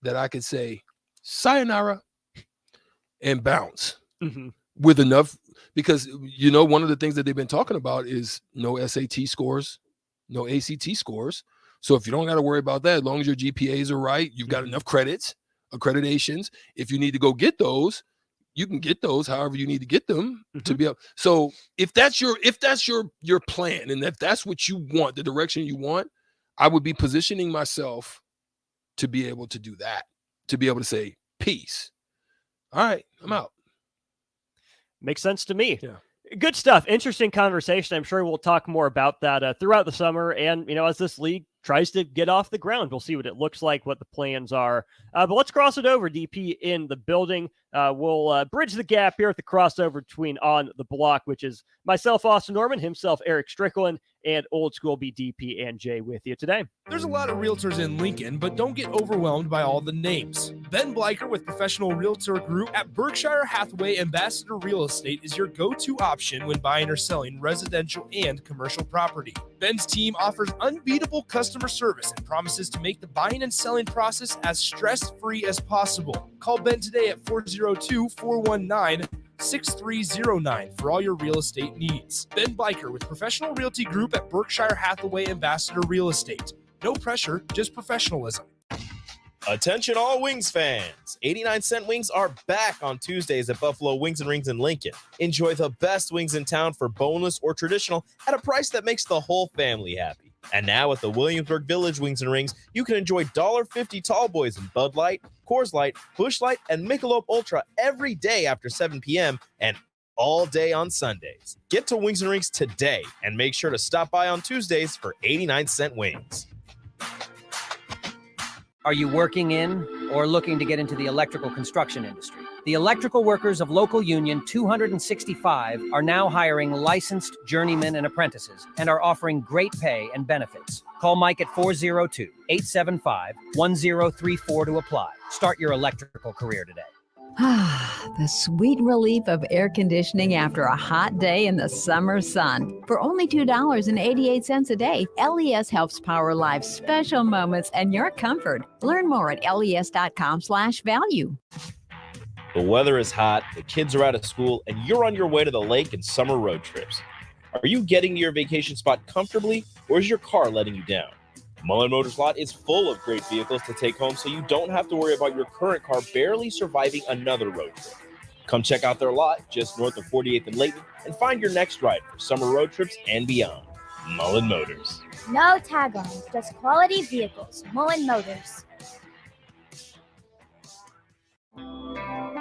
that I could say, sayonara, and bounce with enough, because, you know, one of the things that they've been talking about is no SAT scores, no ACT scores. So if you don't got to worry about that, as long as your GPAs are right, you've got enough credits, accreditations. If you need to go get those, you can get those however you need to get them to be able. So if that's your plan, and if that's what you want, the direction you want, I would be positioning myself to be able to do that, to be able to say, peace. All right, I'm out. Makes sense to me. Yeah. Good stuff. Interesting conversation. I'm sure we'll talk more about that throughout the summer. And, you know, as this league tries to get off the ground, we'll see what it looks like, what the plans are. But let's cross it over, DP, in the building. We'll bridge the gap here at the crossover between On the Block, which is myself, Austin Norman, himself, Eric Strickland, and Old School DP and Jay with you today. There's a lot of realtors in Lincoln, but don't get overwhelmed by all the names. Ben Bleicher with Professional Realtor Group at Berkshire Hathaway Ambassador Real Estate is your go-to option when buying or selling residential and commercial property. Ben's team offers unbeatable customer service and promises to make the buying and selling process as stress-free as possible. Call Ben today at 402-419-6309 for all your real estate needs. Ben Bleicher with Professional Realty Group at Berkshire Hathaway Ambassador Real Estate. No pressure, just professionalism. Attention all Wings fans. 89-cent wings are back on Tuesdays at Buffalo Wings and Rings in Lincoln. Enjoy the best wings in town for boneless or traditional at a price that makes the whole family happy. And now at the Williamsburg Village Wings and Rings, you can enjoy $1.50 tall boys in Bud Light, Coors Light, Busch Light, and Michelob Ultra every day after 7 p.m. and all day on Sundays. Get to Wings and Rings today and make sure to stop by on Tuesdays for 89-cent wings. Are you working in or looking to get into the electrical construction industry? The electrical workers of Local Union 265 are now hiring licensed journeymen and apprentices and are offering great pay and benefits. Call Mike at 402-875-1034 to apply. Start your electrical career today. The sweet relief of air conditioning after a hot day in the summer sun. For only $2.88 a day, LES helps power life's special moments and your comfort. Learn more at les.com/value. The weather is hot, the kids are out of school, and you're on your way to the lake and summer road trips. Are you getting to your vacation spot comfortably, or is your car letting you down? Mullen Motors Lot is full of great vehicles to take home, so you don't have to worry about your current car barely surviving another road trip. Come check out their lot just north of 48th and Layton and find your next ride for summer road trips and beyond. Mullen Motors. No tag-ons, just quality vehicles. Mullen Motors.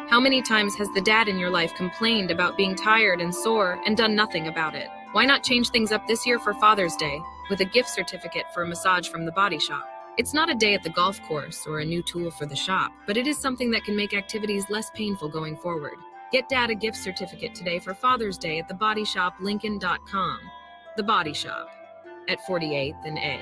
How many times has the dad in your life complained about being tired and sore and done nothing about it? Why not change things up this year for Father's Day with a gift certificate for a massage from the Body Shop? It's not a day at the golf course or a new tool for the shop, but it is something that can make activities less painful going forward. Get Dad a gift certificate today for Father's Day at thebodyshoplincoln.com. The Body Shop at 48th and A.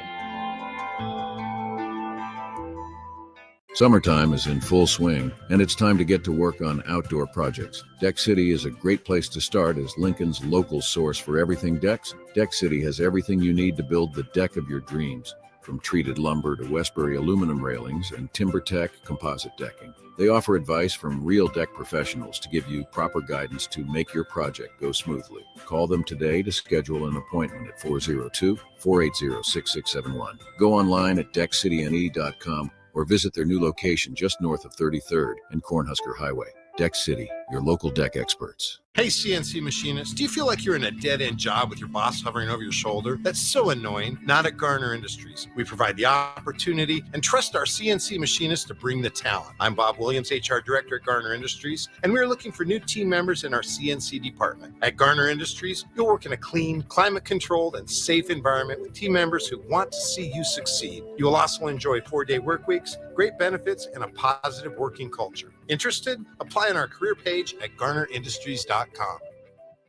Summertime is in full swing, and it's time to get to work on outdoor projects. Deck City is a great place to start as Lincoln's local source for everything decks. Deck City has everything you need to build the deck of your dreams. from treated lumber to Westbury aluminum railings and TimberTech composite decking. They offer advice from real deck professionals to give you proper guidance to make your project go smoothly. Call them today to schedule an appointment at 402-480-6671. Go online at deckcityne.com or visit their new location just north of 33rd and Cornhusker Highway. Deck City, your local deck experts. Hey, CNC machinists, do you feel like you're in a dead-end job with your boss hovering over your shoulder? That's so annoying. Not at Garner Industries. We provide the opportunity and trust our CNC machinists to bring the talent. I'm Bob Williams, HR Director at Garner Industries, and we're looking for new team members in our CNC department. At Garner Industries, you'll work in a clean, climate-controlled, and safe environment with team members who want to see you succeed. You will also enjoy 4-day work weeks, great benefits, and a positive working culture. Interested? Apply on our career page at garnerindustries.com.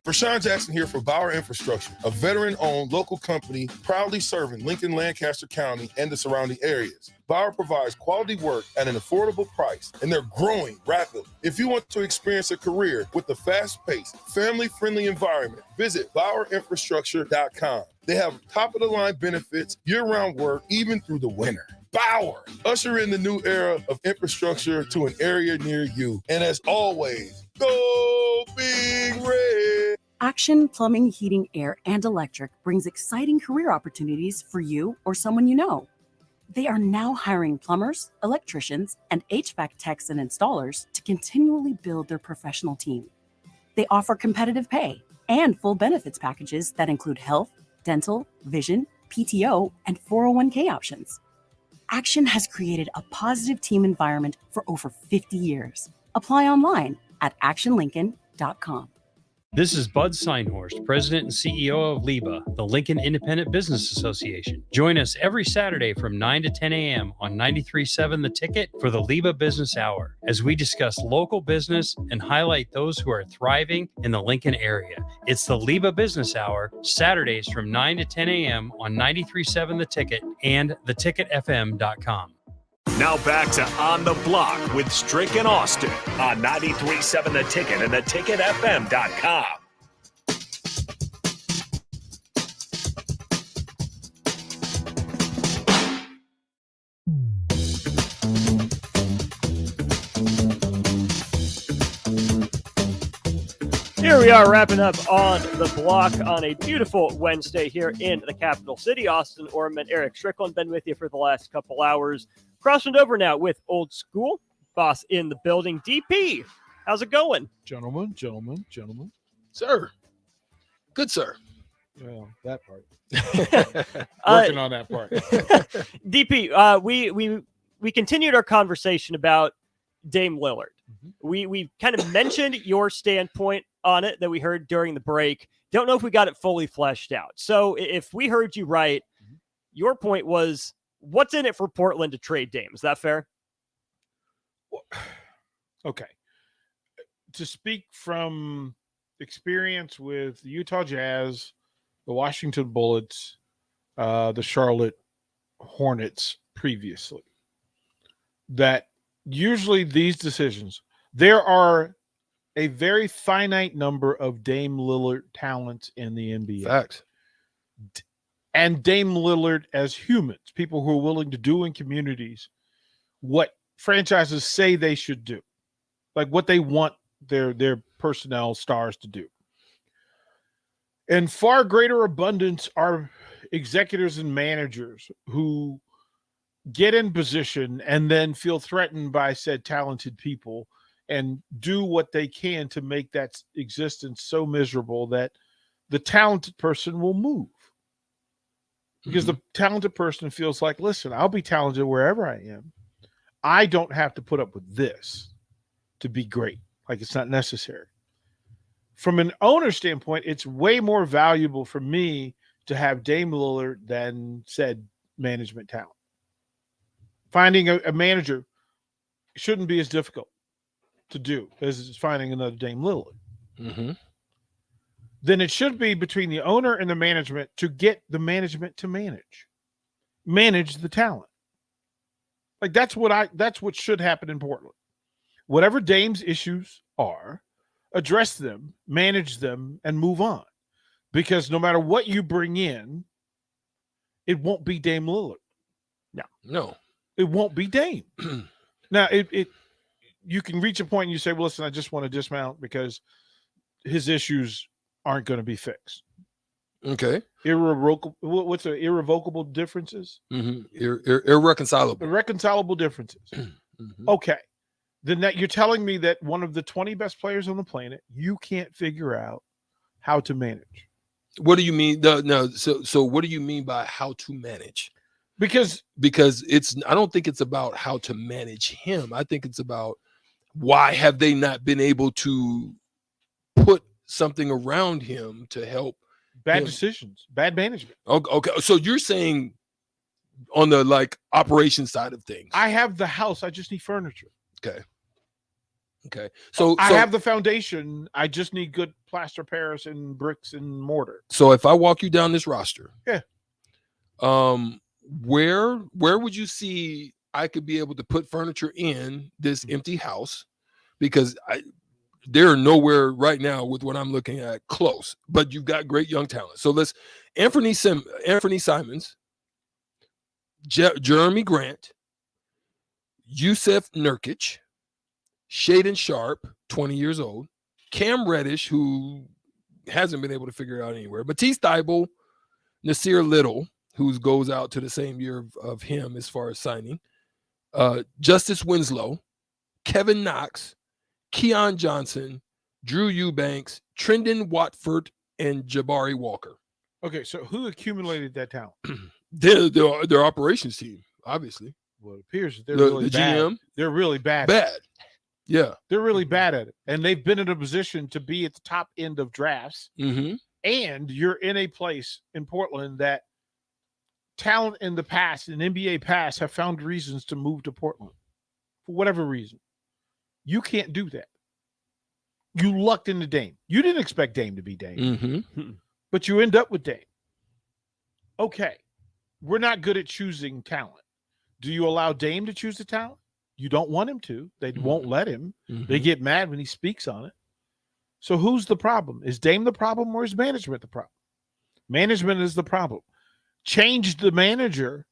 Rashawn Jackson here for Bauer Infrastructure, a veteran-owned local company proudly serving Lincoln, Lancaster County, and the surrounding areas. Bauer provides quality work at an affordable price, and they're growing rapidly. If you want to experience a career with a fast-paced, family-friendly environment, visit BauerInfrastructure.com. They have top-of-the-line benefits, year-round work, even through the winter. Bauer, usher in the new era of infrastructure to an area near you. And as always, go Big Red! Action Plumbing, Heating, Air, and Electric brings exciting career opportunities for you or someone you know. They are now hiring plumbers, electricians, and HVAC techs and installers to continually build their professional team. They offer competitive pay and full benefits packages that include health, dental, vision, PTO, and 401k options. Action has created a positive team environment for over 50 years. Apply online at actionlincoln.com. This is Bud Seinhorst, President and CEO of LIBA, the Lincoln Independent Business Association. Join us every Saturday from 9 to 10 a.m. on 93.7 The Ticket for the LIBA Business Hour, as we discuss local business and highlight those who are thriving in the Lincoln area. It's the LIBA Business Hour, Saturdays from 9 to 10 a.m. on 93.7 The Ticket and theticketfm.com. Now back to On the Block with Strick and Austin on 93.7 The Ticket and theticketfm.com. Here we are wrapping up On the Block on a beautiful Wednesday here in the capital city. Austin Orman, Eric Strickland, been with you for the last couple hours. Crossing over now with Old School. Boss in the building. DP, how's it going? Gentlemen. Sir. Good, sir. Well, that part. Working on that part. DP, we continued our conversation about Dame Lillard. We kind of mentioned your standpoint on it that we heard during the break. Don't know if we got it fully fleshed out. So if we heard you right, your point was, what's in it for Portland to trade Dame? Is that fair? Okay. To speak from experience with the Utah Jazz, the Washington Bullets, the Charlotte Hornets previously, that usually these decisions, there are a very finite number of Dame Lillard talents in the NBA. Facts. And Dame Lillard as humans, people who are willing to do in communities what franchises say they should do, like what they want their personnel stars to do. In far greater abundance are executives and managers who get in position and then feel threatened by said talented people and do what they can to make that existence so miserable that the talented person will move. Because the talented person feels like, listen, I'll be talented wherever I am. I don't have to put up with this to be great. Like, it's not necessary. From an owner standpoint, it's way more valuable for me to have Dame Lillard than said management talent. Finding a manager shouldn't be as difficult to do as finding another Dame Lillard. Then it should be between the owner and the management to get the management to manage the talent. Like that's what should happen in Portland. Whatever Dame's issues are, address them, manage them, and move on. Because no matter what you bring in, it won't be Dame Lillard. No. It won't be Dame. Now, you can reach a point and you say, well, listen, I just want to dismount because his issues aren't going to be fixed. Okay. Irrevocable. What's the irrevocable differences? Irreconcilable. Irreconcilable differences. Okay. Then that you're telling me that one of the 20 best players on the planet, you can't figure out how to manage. What do you mean? No. So what do you mean by how to manage? Because I don't think it's about how to manage him. I think it's about why have they not been able to put something around him to help bad decisions, bad management. Okay. So you're saying on the like operation side of things. I have the house, I just need furniture. Okay. So I have the foundation. I just need good plaster Paris and bricks and mortar. So if I walk you down this roster, yeah. Where would you see I could be able to put furniture in this empty house? Because they're nowhere right now with what I'm looking at close. But you've got great young talent. So let's Anthony Simons, Jeremy Grant, Yusef Nurkic, Shaden Sharp, 20 years old, Cam Reddish, who hasn't been able to figure it out anywhere, Matisse Thybulle, Nasir Little, who goes out to the same year of him as far as signing, Justice Winslow, Kevin Knox, Keon Johnson, Drew Eubanks, Trendon Watford, and Jabari Walker. Okay, so who accumulated that talent? Their operations team, obviously. Well, it appears that they're really bad. GM, they're really bad. Yeah. They're really bad at it. And they've been in a position to be at the top end of drafts. Mm-hmm. And you're in a place in Portland that talent in the past, in NBA past, have found reasons to move to Portland for whatever reason. You can't do that. You lucked into Dame. You didn't expect Dame to be Dame. Mm-hmm. But you end up with Dame. Okay. We're not good at choosing talent. Do you allow Dame to choose the talent? You don't want him to. They won't let him. Mm-hmm. They get mad when he speaks on it. So who's the problem? Is Dame the problem or is management the problem? Management is the problem. Change the manager.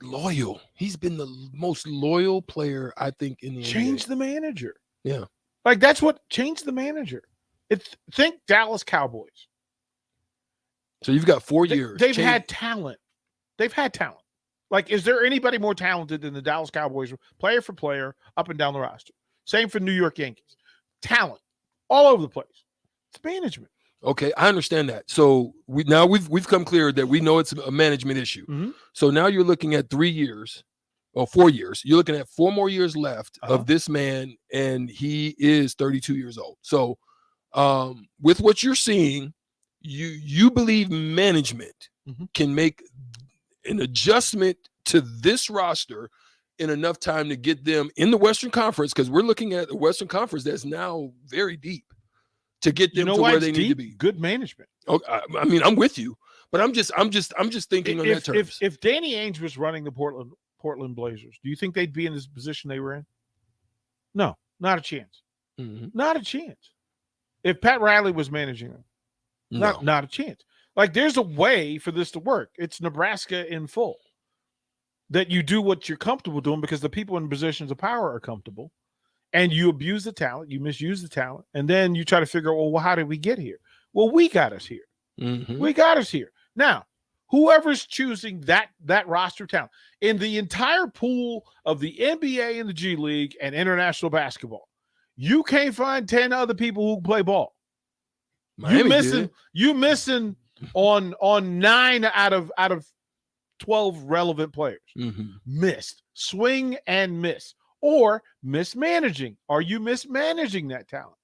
Loyal. He's been the most loyal player, I think, in the Change NBA. the manager. Yeah. Like that's what change the manager. Think Dallas Cowboys. So you've got 4 years. They've had talent. They've had talent. Like, is there anybody more talented than the Dallas Cowboys, player for player, up and down the roster? Same for New York Yankees. Talent all over the place. It's management. Okay, I understand that. So we've come clear that we know it's a management issue. Mm-hmm. So now you're looking at 3 years or 4 years. You're looking at 4 more years left of this man, and he is 32 years old. So with what you're seeing, you believe management can make an adjustment to this roster in enough time to get them in the Western Conference, because we're looking at the Western Conference that's now very deep, to get them to where they need to be. Good management. Okay, I mean, I'm with you, but I'm just thinking on that terms. If Danny Ainge was running the Portland Blazers, do you think they'd be in this position they were in? No, not a chance. Mm-hmm. Not a chance. If Pat Riley was managing them, not a chance. Like, there's a way for this to work. It's Nebraska in full. That you do what you're comfortable doing because the people in positions of power are comfortable, and you abuse the talent, you misuse the talent, and then you try to figure out, well, how did we get here? Well, we got us here. Mm-hmm. We got us here. Now, whoever's choosing that roster talent in the entire pool of the NBA and the G League and international basketball, you can't find 10 other people who play ball. You missing on 9 out of 12 relevant players. Mm-hmm. Missed. Swing and miss. Or mismanaging. Are you mismanaging that talent?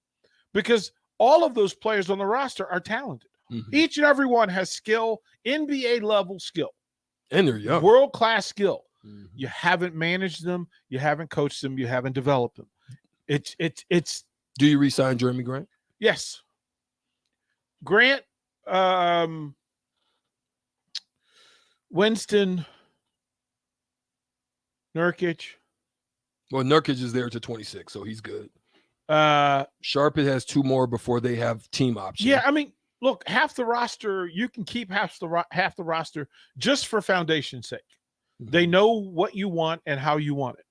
Because all of those players on the roster are talented. Mm-hmm. Each and every one has skill, NBA level skill. And they're young. World-class skill. Mm-hmm. You haven't managed them, you haven't coached them, you haven't developed them. It's Do you re-sign Jeremy Grant? Yes. Grant, Winston, Nurkic. Well, Nurkic is there to 26, so he's good. Sharp has 2 more before they have team options. Yeah, I mean, look, half the roster, you can keep half the roster just for foundation's sake. They know what you want and how you want it.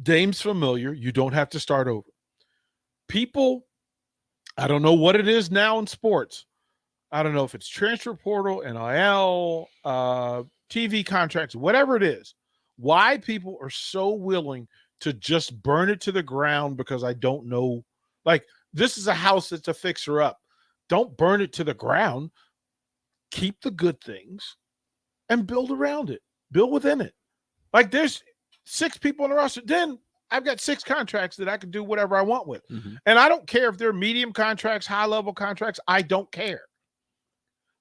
Dame's familiar. You don't have to start over. People, I don't know what it is now in sports. I don't know if it's transfer portal, NIL, TV contracts, whatever it is. Why people are so willing to just burn it to the ground because I don't know. Like, this is a house that's a fixer-up. Don't burn it to the ground. Keep the good things and build around it. Build within it. Like, there's 6 people on the roster. Then I've got 6 contracts that I can do whatever I want with. And I don't care if they're medium contracts, high-level contracts. I don't care.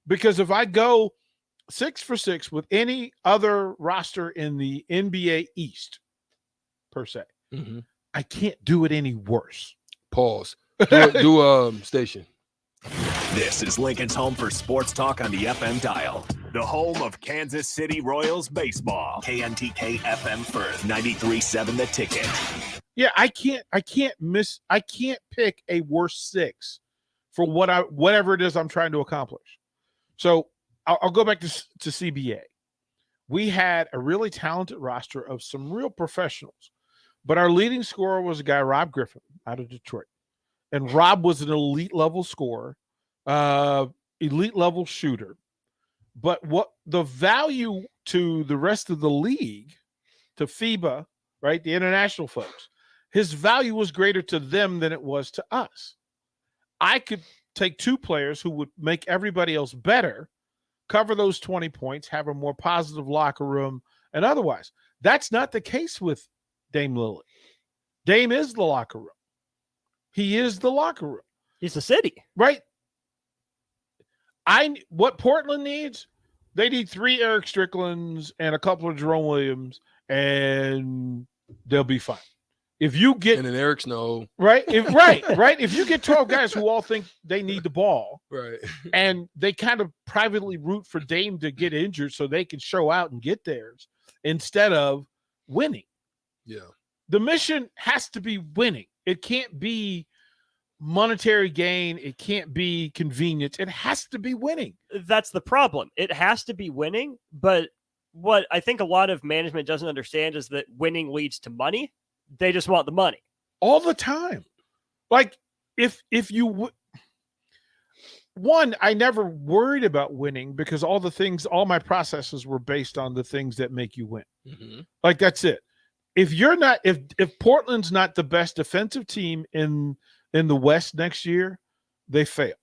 Because if I go 6 for 6 with any other roster in the NBA East, per se, I can't do it any worse. Pause. Do station. This is Lincoln's home for sports talk on the FM dial. The home of Kansas City Royals baseball. KNTK FM Firth, 93.7 The Ticket. Yeah, I can't pick a worse 6 for whatever it is I'm trying to accomplish. So I'll go back to CBA. We had a really talented roster of some real professionals, but our leading scorer was a guy, Rob Griffin, out of Detroit. And Rob was an elite level scorer, elite level shooter. But what the value to the rest of the league, to FIBA, right, the international folks, his value was greater to them than it was to us. I could take 2 players who would make everybody else better, cover those 20 points, have a more positive locker room, and otherwise. That's not the case with Dame Lillard. Dame is the locker room. He is the locker room. He's the city. Right? What Portland needs, they need 3 Eric Stricklands and a couple of Jerome Williams, and they'll be fine. If you get and then Eric Snow, right, right. If you get 12 guys who all think they need the ball, right, and they kind of privately root for Dame to get injured so they can show out and get theirs instead of winning. Yeah, the mission has to be winning. It can't be monetary gain. It can't be convenience. It has to be winning. That's the problem. It has to be winning. But what I think a lot of management doesn't understand is that winning leads to money. They just want the money all the time. Like if you one, I never worried about winning because all my processes were based on the things that make you win. Like, that's it. If Portland's not the best defensive team in the West next year, they fail.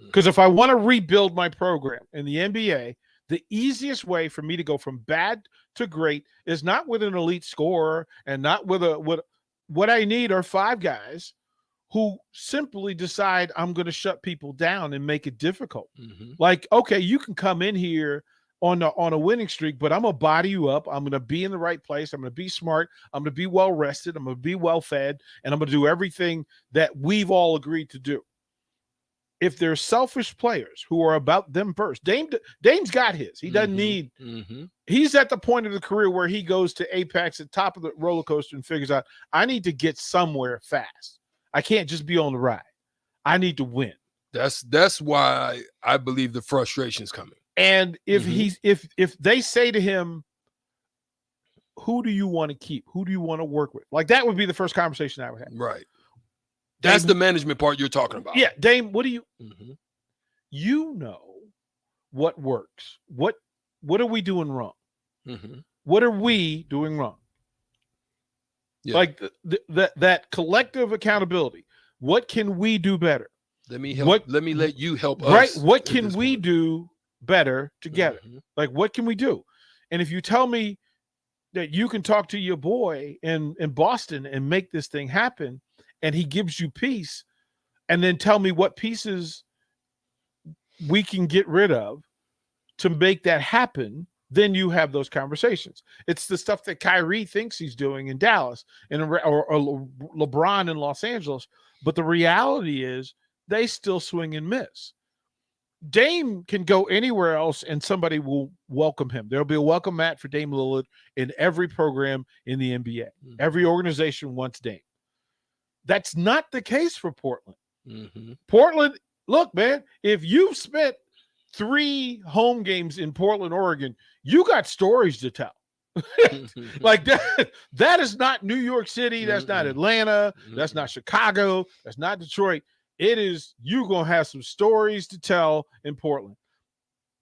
Because if I want to rebuild my program in the NBA, the easiest way for me to go from bad to great is not with an elite scorer and not with what I need are 5 guys who simply decide I'm going to shut people down and make it difficult. Like, okay, you can come in here on a winning streak, but I'm going to body you up. I'm going to be in the right place. I'm going to be smart. I'm going to be well rested. I'm going to be well fed, and I'm going to do everything that we've all agreed to do. If there's selfish players who are about them first, Dame's got his. He doesn't need. He's at the point of the career where he goes to apex at top of the roller coaster and figures out, I need to get somewhere fast. I can't just be on the ride. I need to win. That's why I believe the frustration's coming. And if if they say to him, who do you want to keep? Who do you want to work with? Like, that would be the first conversation I would have. Right. That's the management part you're talking about. Yeah, Dame, what do you you know what works? What are we doing wrong? What are we doing wrong? Yeah. Like that collective accountability. What can we do better? Let me help. Let me let you help us. Right. What can we do better together? Like, what can we do? And if you tell me that you can talk to your boy in Boston and make this thing happen, and he gives you peace, and then tell me what pieces we can get rid of to make that happen, then you have those conversations. It's the stuff that Kyrie thinks he's doing in Dallas or LeBron in Los Angeles. But the reality is they still swing and miss. Dame can go anywhere else and somebody will welcome him. There'll be a welcome mat for Dame Lillard in every program in the NBA. Every organization wants Dame. That's not the case for Portland. Portland, look, man, if you've spent 3 home games in Portland, Oregon, you got stories to tell. Like that is not New York City. That's not Atlanta. That's not Chicago. That's not Detroit. It is, you're going to have some stories to tell in Portland.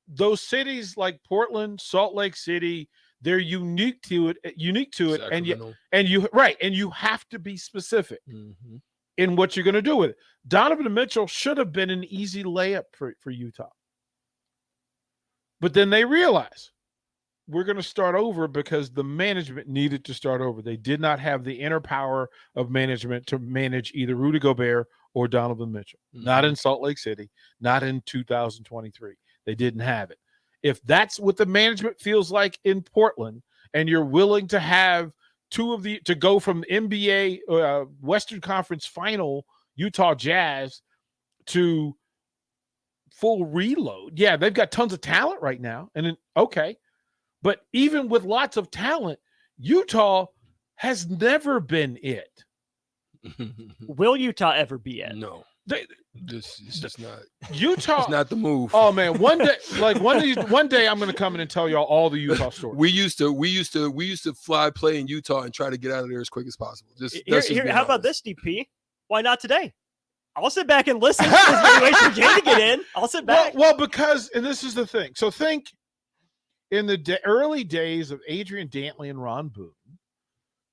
Those cities like Portland, Salt Lake City, they're unique to it, and you have to be specific in what you're going to do with it. Donovan Mitchell should have been an easy layup for Utah. But then they realized we're going to start over because the management needed to start over. They did not have the inner power of management to manage either Rudy Gobert or Donovan Mitchell. Not in Salt Lake City, not in 2023. They didn't have it. If that's what the management feels like in Portland, and you're willing to have to go from NBA Western Conference Final Utah Jazz to full reload. Yeah, they've got tons of talent right now. And then, okay. But even with lots of talent, Utah has never been it. Will Utah ever be it? No. It's just not. Utah. It's not the move. Oh man, one day I'm going to come in and tell y'all all the Utah stories. We used to play in Utah and try to get out of there as quick as possible. How about this, DP? Why not today? I'll sit back and listen. There's wait for Jay to get in. I'll sit back. Well, because, and this is the thing. So think in the early days of Adrian Dantley and Ron Boone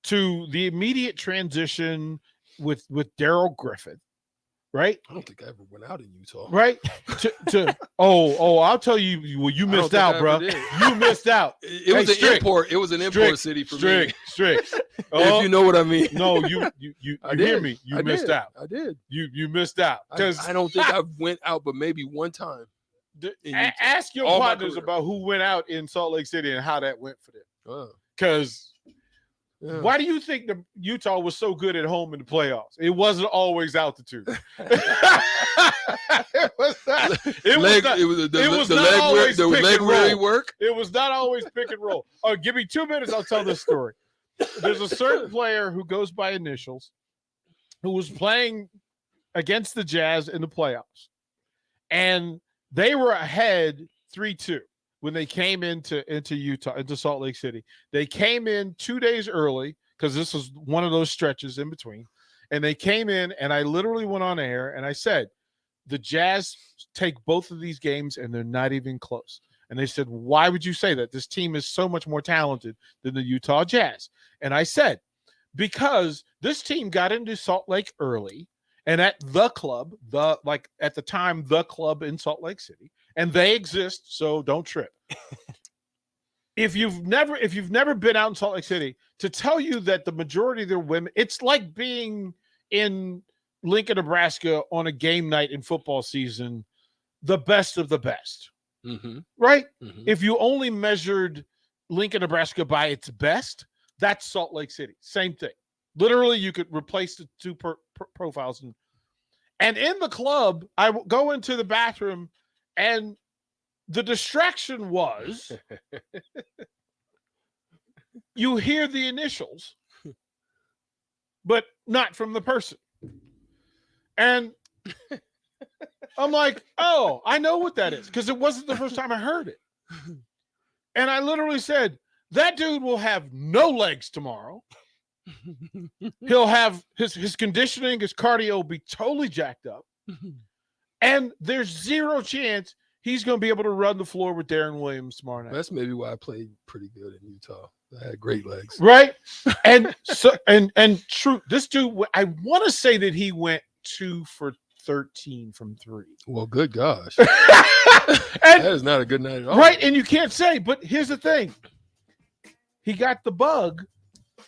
to the immediate transition with Darrell Griffith. Right? I don't think I ever went out in Utah. Right? I'll tell you, you missed out, bro. You missed out. It was an import. It was an import city for me. Strict. If you know what I mean. No, you hear me. You missed out. I did. You missed out. I don't think I went out, but maybe one time. Ask your partners about who went out in Salt Lake City and how that went for them. Because why do you think the Utah was so good at home in the playoffs? It wasn't always altitude. It was not always leg work. It was not always pick and roll. Oh, give me 2 minutes. I'll tell this story. There's a certain player who goes by initials who was playing against the Jazz in the playoffs, and they were ahead 3-2. When they came into Utah, into Salt Lake City. They came in 2 days early because this was one of those stretches in between. And they came in, and I literally went on air, and I said, the Jazz take both of these games, and they're not even close. And they said, why would you say that? This team is so much more talented than the Utah Jazz. And I said, because this team got into Salt Lake early, and at the club, at the time, the club in Salt Lake City, and they exist, so don't trip. If you've never been out in Salt Lake City, to tell you that the majority of their women, it's like being in Lincoln, Nebraska on a game night in football season, the best of the best. Right? If you only measured Lincoln, Nebraska by its best, that's Salt Lake City. Same thing. Literally, you could replace the two profiles. And in the club, I go into the bathroom, and the distraction was you hear the initials, but not from the person. And I'm like, oh, I know what that is, because it wasn't the first time I heard it. And I literally said, that dude will have no legs tomorrow. He'll have his conditioning, his cardio will be totally jacked up. And there's zero chance he's going to be able to run the floor with Darren Williams tomorrow night. That's maybe why I played pretty good in Utah. I had great legs. Right? And so and true, this dude, I want to say that he went 2 for 13 from 3. Well, good gosh. That is not a good night at all. Right? And you can't say, but here's the thing. He got the bug,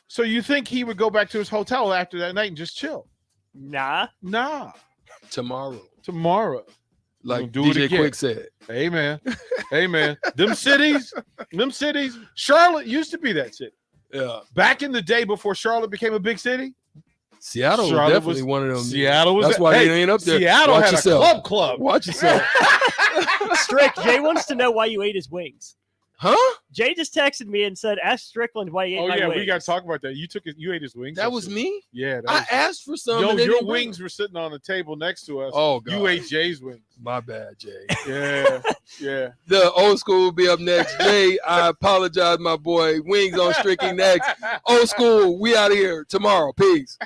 so you think he would go back to his hotel after that night and just chill. Nah. Tomorrow. Like DJ Quick said. Hey, man. Them cities. Charlotte used to be that city. Yeah. Back in the day before Charlotte became a big city, Seattle was definitely one of them. Seattle was. That's why they ain't up there. Seattle Watch had yourself. a club. Watch yourself. Strick, Jay wants to know why you ate his wings. Huh? Jay just texted me and said, "Ask Strickland why he ate Oh my yeah, wings." we got to talk about that. You took it. You ate his wings. That was me? Yeah. I asked for some. Yo, and they your didn't bring wings them. were sitting on the table next to us. Oh, God. You ate Jay's wings. My bad, Jay. Yeah. Yeah. The old school will be up next. Jay, I apologize, my boy. Wings on Stricky next. Old school, we out of here tomorrow. Peace.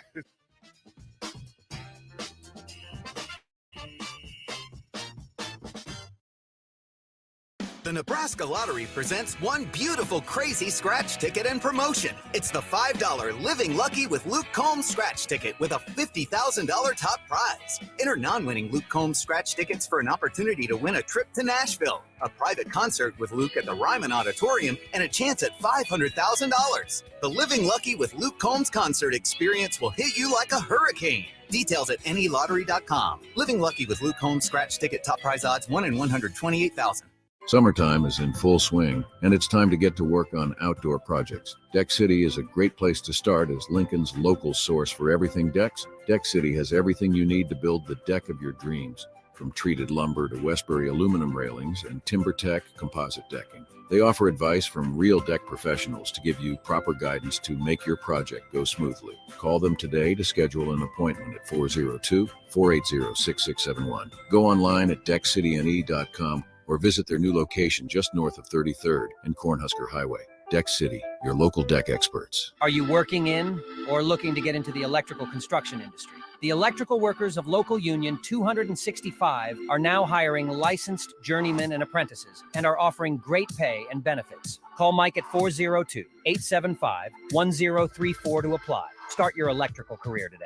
The Nebraska Lottery presents one beautiful crazy scratch ticket and promotion. It's the $5 Living Lucky with Luke Combs scratch ticket with a $50,000 top prize. Enter non-winning Luke Combs scratch tickets for an opportunity to win a trip to Nashville, a private concert with Luke at the Ryman Auditorium, and a chance at $500,000. The Living Lucky with Luke Combs concert experience will hit you like a hurricane. Details at nelottery.com. Living Lucky with Luke Combs scratch ticket top prize odds 1 in 128,000. Summertime is in full swing, and it's time to get to work on outdoor projects. Deck City is a great place to start as Lincoln's local source for everything decks. Deck City has everything you need to build the deck of your dreams, from treated lumber to Westbury aluminum railings and TimberTech composite decking. They offer advice from real deck professionals to give you proper guidance to make your project go smoothly. Call them today to schedule an appointment at 402-480-6671. Go online at deckcityne.com or visit their new location just north of 33rd and Cornhusker Highway. Deck City, your local deck experts. Are you working in or looking to get into the electrical construction industry? The electrical workers of local union 265 are now hiring licensed journeymen and apprentices and are offering great pay and benefits. Call Mike at 402-875-1034 to apply. Start your electrical career today.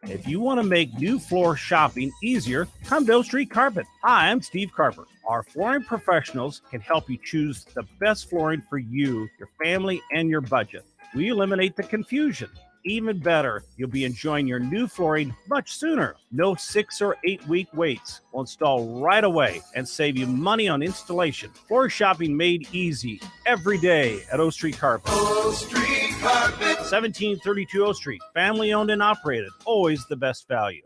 If you want to make new floor shopping easier, come to O Street Carpet. Hi, I'm Steve Carper. Our flooring professionals can help you choose the best flooring for you, your family, and your budget. We eliminate the confusion. Even better, you'll be enjoying your new flooring much sooner. No 6 or 8 week waits. We'll install right away and save you money on installation. Floor shopping made easy every day at O Street Carpet. O Street Carpet. 1732 O Street. Family owned and operated. Always the best value.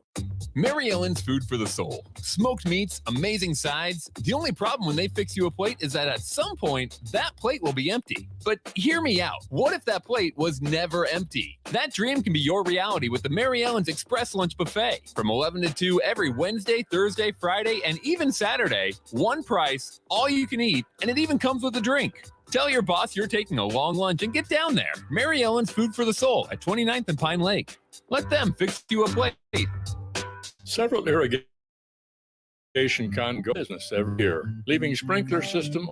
Mary Ellen's Food for the Soul. Smoked meats, amazing sides. The only problem when they fix you a plate is that at some point, that plate will be empty. But hear me out. What if that plate was never empty? That dream can be your reality with the Mary Ellen's Express Lunch Buffet. From 11 to 2 every Wednesday, Thursday, Friday, and even Saturday. One price, all you can eat, and it even comes with a drink. Tell your boss you're taking a long lunch and get down there. Mary Ellen's Food for the Soul at 29th and Pine Lake. Let them fix you a plate. Several irrigation can go business every year, leaving sprinkler system